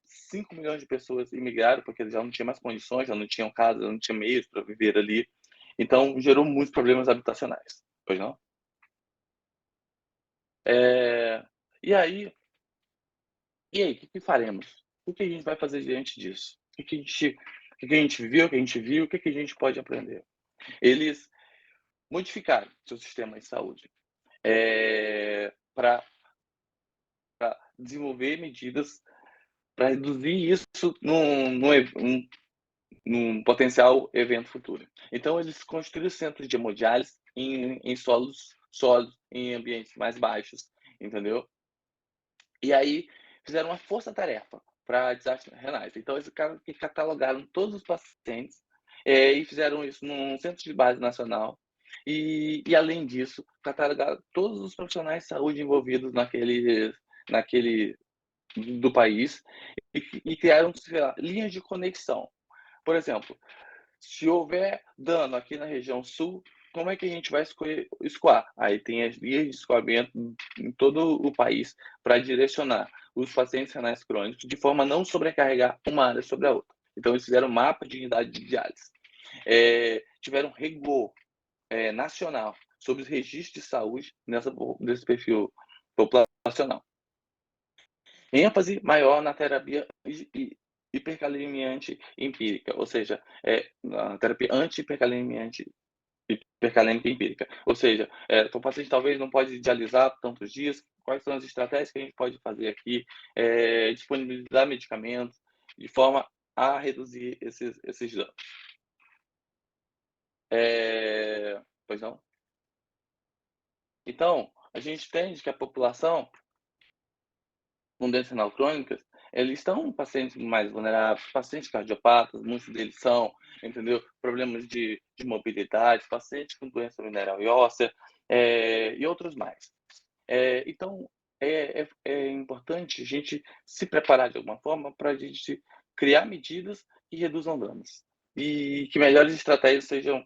5 milhões de pessoas imigraram porque eles já não tinham mais condições, já não tinham casa, já não tinham meios para viver ali. Então, gerou muitos problemas habitacionais. Pois não? E aí, o que faremos? O que a gente vai fazer diante disso? O que a gente viu, o que a gente pode aprender? Eles modificaram seu sistema de saúde para desenvolver medidas para reduzir isso num potencial evento futuro. Então, eles construíram centros de hemodiálise em solos sólidos, em ambientes mais baixos, entendeu? E aí, fizeram uma força-tarefa para desastres renais. Então, eles catalogaram todos os pacientes e fizeram isso num centro de base nacional. E além disso, catalogaram todos os profissionais de saúde envolvidos naquele do país e criaram, sei lá, linhas de conexão. Por exemplo, se houver dano aqui na região sul, como é que a gente vai escoar? Aí tem as linhas de escoamento em todo o país para direcionar os pacientes renais crônicos de forma a não sobrecarregar uma área sobre a outra. Então, eles fizeram um mapa de unidade de diálise. Tiveram rigor nacional sobre os registros de saúde nesse perfil populacional. ênfase maior na terapia hiperkalemiante empírica, ou seja, na terapia anti-hiperkalemiante hiperkalêmica empírica. Ou seja, o paciente talvez não pode dialisar tantos dias, quais são as estratégias que a gente pode fazer aqui, disponibilizar medicamentos de forma a reduzir esses danos. Pois não? Então, a gente entende que a população com doenças renal crônicas, eles estão pacientes mais vulneráveis, pacientes cardiopatas, muitos deles são, entendeu? Problemas de mobilidade, pacientes com doença mineral e óssea, e outros mais. Então, é importante a gente se preparar de alguma forma para a gente criar medidas que reduzam danos e que melhores estratégias sejam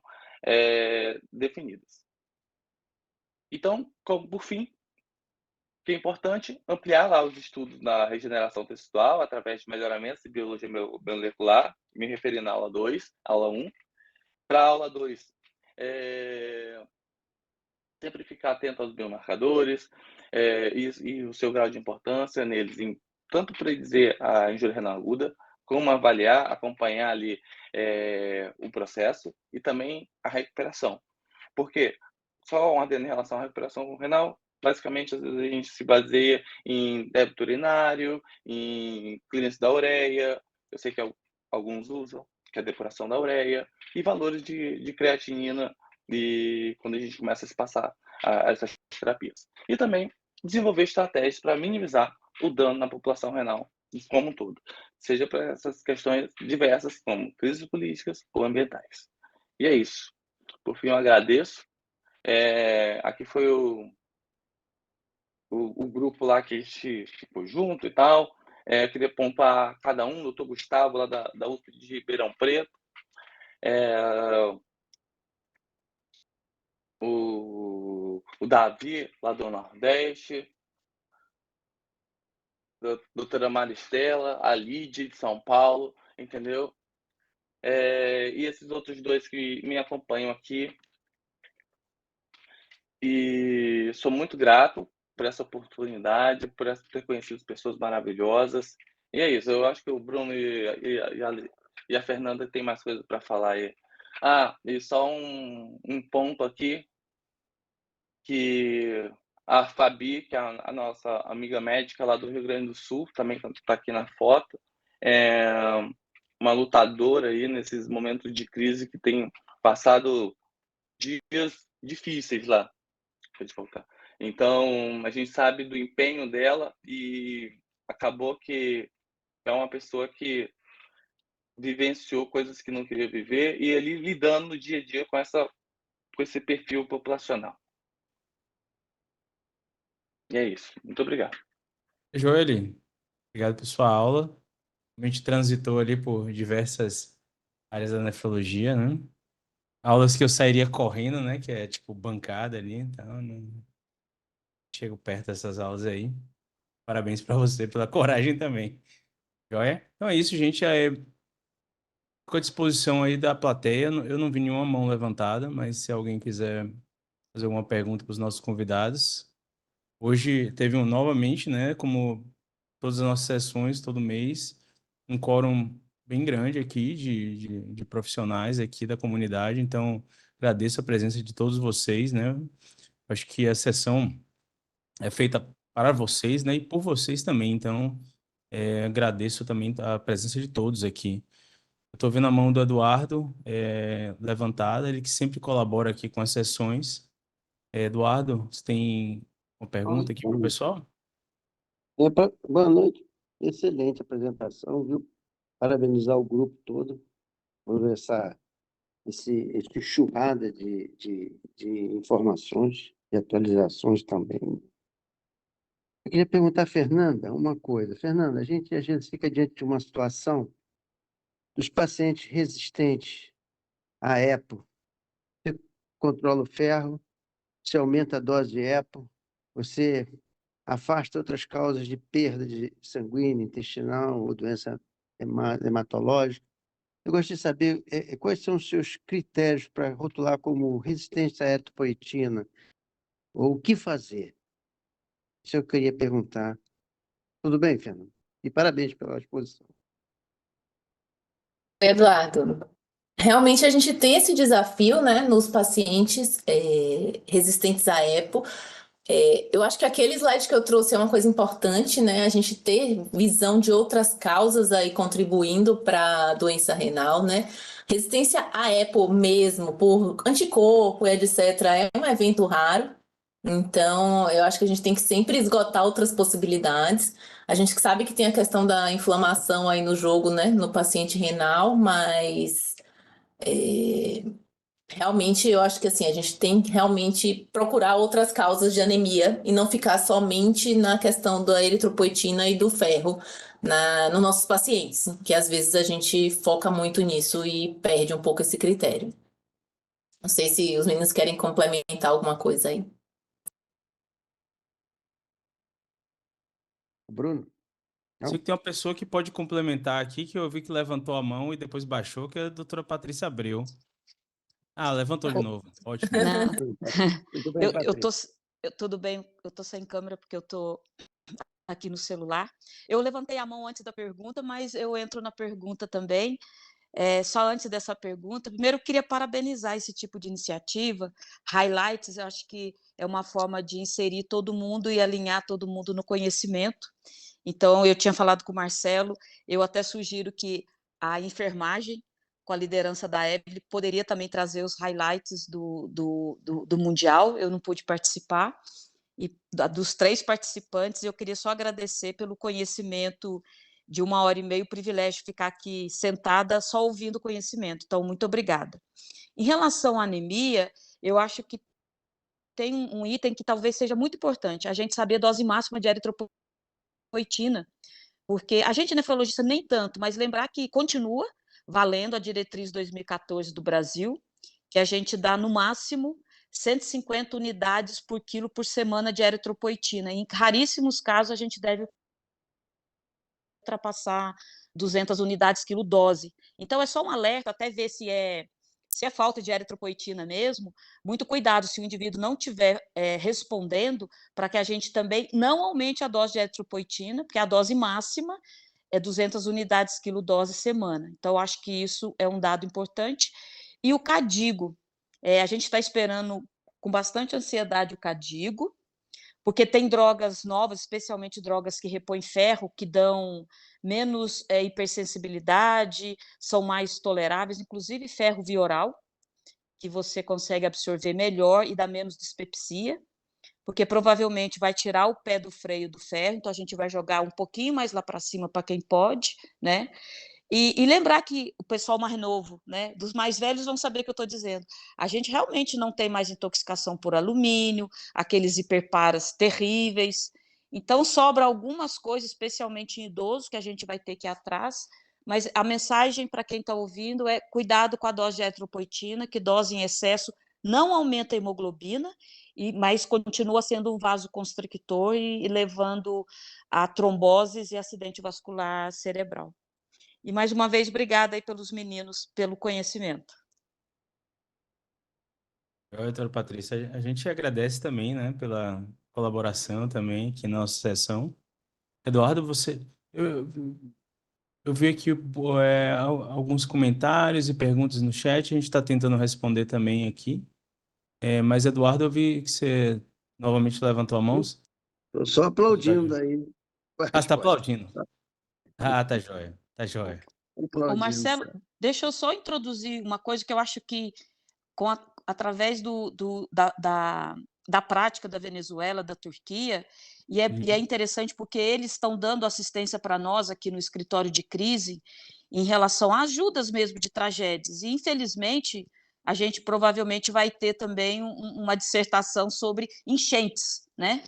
definidas. Então, por fim, que é importante ampliar lá os estudos na regeneração textual através de melhoramentos de biologia molecular, me referi na aula 2, aula 1. Para a aula 2, sempre ficar atento aos biomarcadores e o seu grau de importância neles, tanto predizer a injúria renal aguda, como avaliar, acompanhar ali o processo e também a recuperação. Porque, só um adendo em relação à recuperação renal, basicamente, às vezes a gente se baseia em débito urinário, em clearance da ureia, eu sei que alguns usam, que é a depuração da ureia, e valores de creatinina e quando a gente começa a se passar a essas terapias. E também desenvolver estratégias para minimizar o dano na população renal como um todo, seja para essas questões diversas, como crises políticas ou ambientais. E é isso. Por fim, eu agradeço. Aqui foi o grupo lá que a gente ficou junto e tal. Eu queria pontuar cada um, o doutor Gustavo, lá da USP de Ribeirão Preto, o Davi, lá do Nordeste, a doutora Maristela, a Lídia, de São Paulo, entendeu? E esses outros dois que me acompanham aqui. E sou muito grato por essa oportunidade, por ter conhecido pessoas maravilhosas. E é isso, eu acho que o Bruno e a Fernanda têm mais coisas para falar aí. E só um ponto aqui, que a Fabi, que é a nossa amiga médica lá do Rio Grande do Sul, também está aqui na foto, é uma lutadora aí nesses momentos de crise que tem passado dias difíceis lá. Pode voltar. Então, a gente sabe do empenho dela e acabou que é uma pessoa que vivenciou coisas que não queria viver e ele lidando no dia a dia com esse perfil populacional. E é isso. Muito obrigado. Joeli, obrigado por sua aula. A gente transitou ali por diversas áreas da nefrologia, né? Aulas que eu sairia correndo, né? Que é tipo bancada ali, então não chego perto dessas aulas aí. Parabéns para você pela coragem também. Joia? Então é isso, gente. Fico à disposição aí da plateia. Eu não vi nenhuma mão levantada, mas se alguém quiser fazer alguma pergunta para os nossos convidados. Hoje teve novamente, né? Como todas as nossas sessões, todo mês, um quórum bem grande aqui de profissionais aqui da comunidade. Então, agradeço a presença de todos vocês, né? Acho que a sessão é feita para vocês, né? E por vocês também. Então, agradeço também a presença de todos aqui. Eu estou vendo a mão do Eduardo levantada, ele que sempre colabora aqui com as sessões. Eduardo, você tem uma pergunta aqui para o pessoal? Boa noite. Excelente apresentação, viu? Parabenizar o grupo todo por esse enxurrada de informações e atualizações também. Eu queria perguntar à Fernanda uma coisa. Fernanda, a gente às vezes fica diante de uma situação dos pacientes resistentes à EPO. Você controla o ferro, você aumenta a dose de EPO, você afasta outras causas de perda de sanguínea, intestinal ou doença hematológica. Eu gostaria de saber quais são os seus critérios para rotular como resistência à eritropoetina, ou o que fazer. Isso eu queria perguntar. Tudo bem, Fernando? E parabéns pela exposição. Eduardo, realmente a gente tem esse desafio, né, nos pacientes resistentes à EPO. Eu acho que aquele slide que eu trouxe é uma coisa importante, né? A gente ter visão de outras causas aí contribuindo para a doença renal, né? Resistência à EPO mesmo, por anticorpo, etc., é um evento raro. Então, eu acho que a gente tem que sempre esgotar outras possibilidades. A gente sabe que tem a questão da inflamação aí no jogo, né? No paciente renal, mas realmente, eu acho que assim, a gente tem que realmente procurar outras causas de anemia e não ficar somente na questão da eritropoetina e do ferro nos nossos pacientes, que às vezes a gente foca muito nisso e perde um pouco esse critério. Não sei se os meninos querem complementar alguma coisa aí. Bruno? Não? Sei que tem uma pessoa que pode complementar aqui, que eu vi que levantou a mão e depois baixou, que é a doutora Patrícia Abreu. Ah, levantou de novo. Ótimo. Não, Tudo bem, eu tô, Patrícia? tudo bem, eu tô sem câmera porque eu tô aqui no celular. Eu levantei a mão antes da pergunta, mas eu entro na pergunta também. Só antes dessa pergunta, primeiro eu queria parabenizar esse tipo de iniciativa. Highlights, eu acho que é uma forma de inserir todo mundo e alinhar todo mundo no conhecimento. Então, eu tinha falado com o Marcelo, eu até sugiro que a enfermagem, com a liderança da Evelyn, poderia também trazer os highlights do Mundial. Eu não pude participar. E dos 3 participantes, eu queria só agradecer pelo conhecimento de 1h30, o privilégio de ficar aqui sentada só ouvindo o conhecimento. Então, muito obrigada. Em relação à anemia, eu acho que tem um item que talvez seja muito importante, a gente saber a dose máxima de eritropoetina, porque a gente, nefrologista, nem tanto, mas lembrar que continua valendo a diretriz 2014 do Brasil, que a gente dá no máximo 150 unidades por quilo por semana de eritropoetina. Em raríssimos casos, a gente deve ultrapassar 200 unidades quilo dose. Então, é só um alerta, até ver se é falta de eritropoetina mesmo. Muito cuidado se o indivíduo não estiver respondendo, para que a gente também não aumente a dose de eritropoetina, porque a dose máxima é 200 unidades quilo dose semana. Então, acho que isso é um dado importante. E o CADIGO, a gente está esperando com bastante ansiedade o CADIGO, porque tem drogas novas, especialmente drogas que repõem ferro, que dão menos hipersensibilidade, são mais toleráveis, inclusive ferro via oral, que você consegue absorver melhor e dá menos dispepsia, porque provavelmente vai tirar o pé do freio do ferro, então a gente vai jogar um pouquinho mais lá para cima para quem pode, né? E lembrar que o pessoal mais novo, né, dos mais velhos vão saber o que eu estou dizendo. A gente realmente não tem mais intoxicação por alumínio, aqueles hiperparas terríveis. Então, sobra algumas coisas, especialmente em idosos, que a gente vai ter que ir atrás. Mas a mensagem para quem está ouvindo é cuidado com a dose de eritropoetina, que dose em excesso não aumenta a hemoglobina, mas continua sendo um vasoconstrictor e levando a tromboses e acidente vascular cerebral. E, mais uma vez, obrigada aí pelos meninos, pelo conhecimento. Doutora Patrícia, a gente agradece também, né, pela colaboração também aqui na nossa sessão. Eduardo, eu vi aqui alguns comentários e perguntas no chat, a gente está tentando responder também aqui. Mas, Eduardo, eu vi que você novamente levantou a mão. Estou só aplaudindo aí. Ah, você está aplaudindo. Ah, tá joia, tá joia. Ô, Marcelo, deixa eu só introduzir uma coisa que eu acho que, através da prática da Venezuela, da Turquia, e é interessante porque eles estão dando assistência para nós aqui no escritório de crise em relação a ajudas mesmo de tragédias. E, infelizmente, a gente provavelmente vai ter também uma dissertação sobre enchentes, né?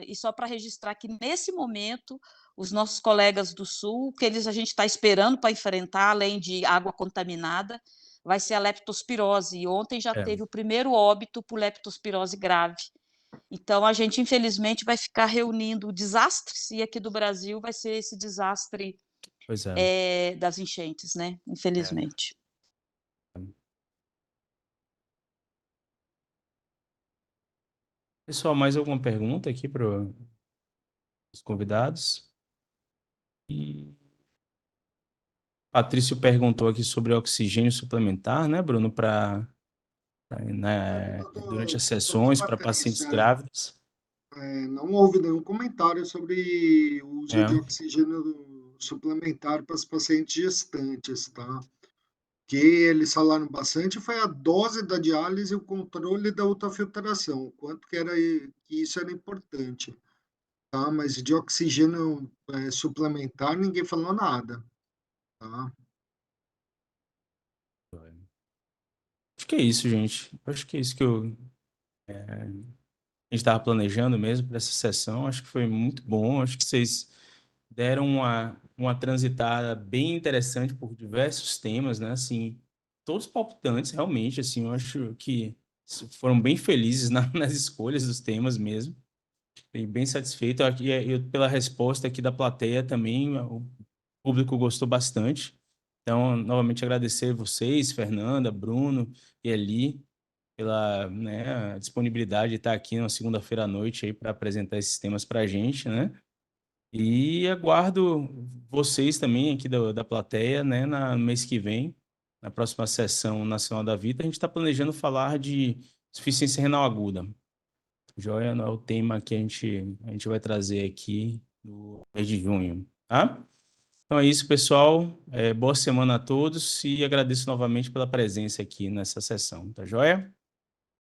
E só para registrar que, nesse momento, os nossos colegas do Sul, que a gente está esperando para enfrentar, além de água contaminada, vai ser a leptospirose. E ontem já teve o primeiro óbito por leptospirose grave. Então, a gente, infelizmente, vai ficar reunindo desastres, e aqui do Brasil vai ser esse desastre das enchentes, né? Infelizmente. Pessoal, mais alguma pergunta aqui para os convidados? Patrício perguntou aqui sobre oxigênio suplementar, né, Bruno, durante as sessões para pacientes grávidos. Não houve nenhum comentário sobre o uso de oxigênio suplementar para os pacientes gestantes, tá? Que eles falaram bastante foi a dose da diálise e o controle da ultrafiltração, quanto que isso era importante, tá? Mas de oxigênio suplementar ninguém falou nada, tá? Acho que é isso, gente. Acho que é isso que a gente estava planejando mesmo para essa sessão. Acho que foi muito bom. Acho que vocês deram uma transitada bem interessante por diversos temas, né? Assim, todos palpitantes, realmente. Assim, eu acho que foram bem felizes nas escolhas dos temas mesmo. Fiquei bem satisfeito. Pela resposta aqui da plateia também, o público gostou bastante. Então, novamente agradecer vocês, Fernanda, Bruno e Eli, pela, né, disponibilidade de estar aqui na segunda-feira à noite aí para apresentar esses temas para a gente, né? E aguardo vocês também aqui da plateia, né, no mês que vem, na próxima sessão nacional da vida. A gente está planejando falar de insuficiência renal aguda. Joia, é o tema que a gente vai trazer aqui no mês de junho, tá? Então é isso, pessoal. Boa semana a todos e agradeço novamente pela presença aqui nessa sessão, tá joia?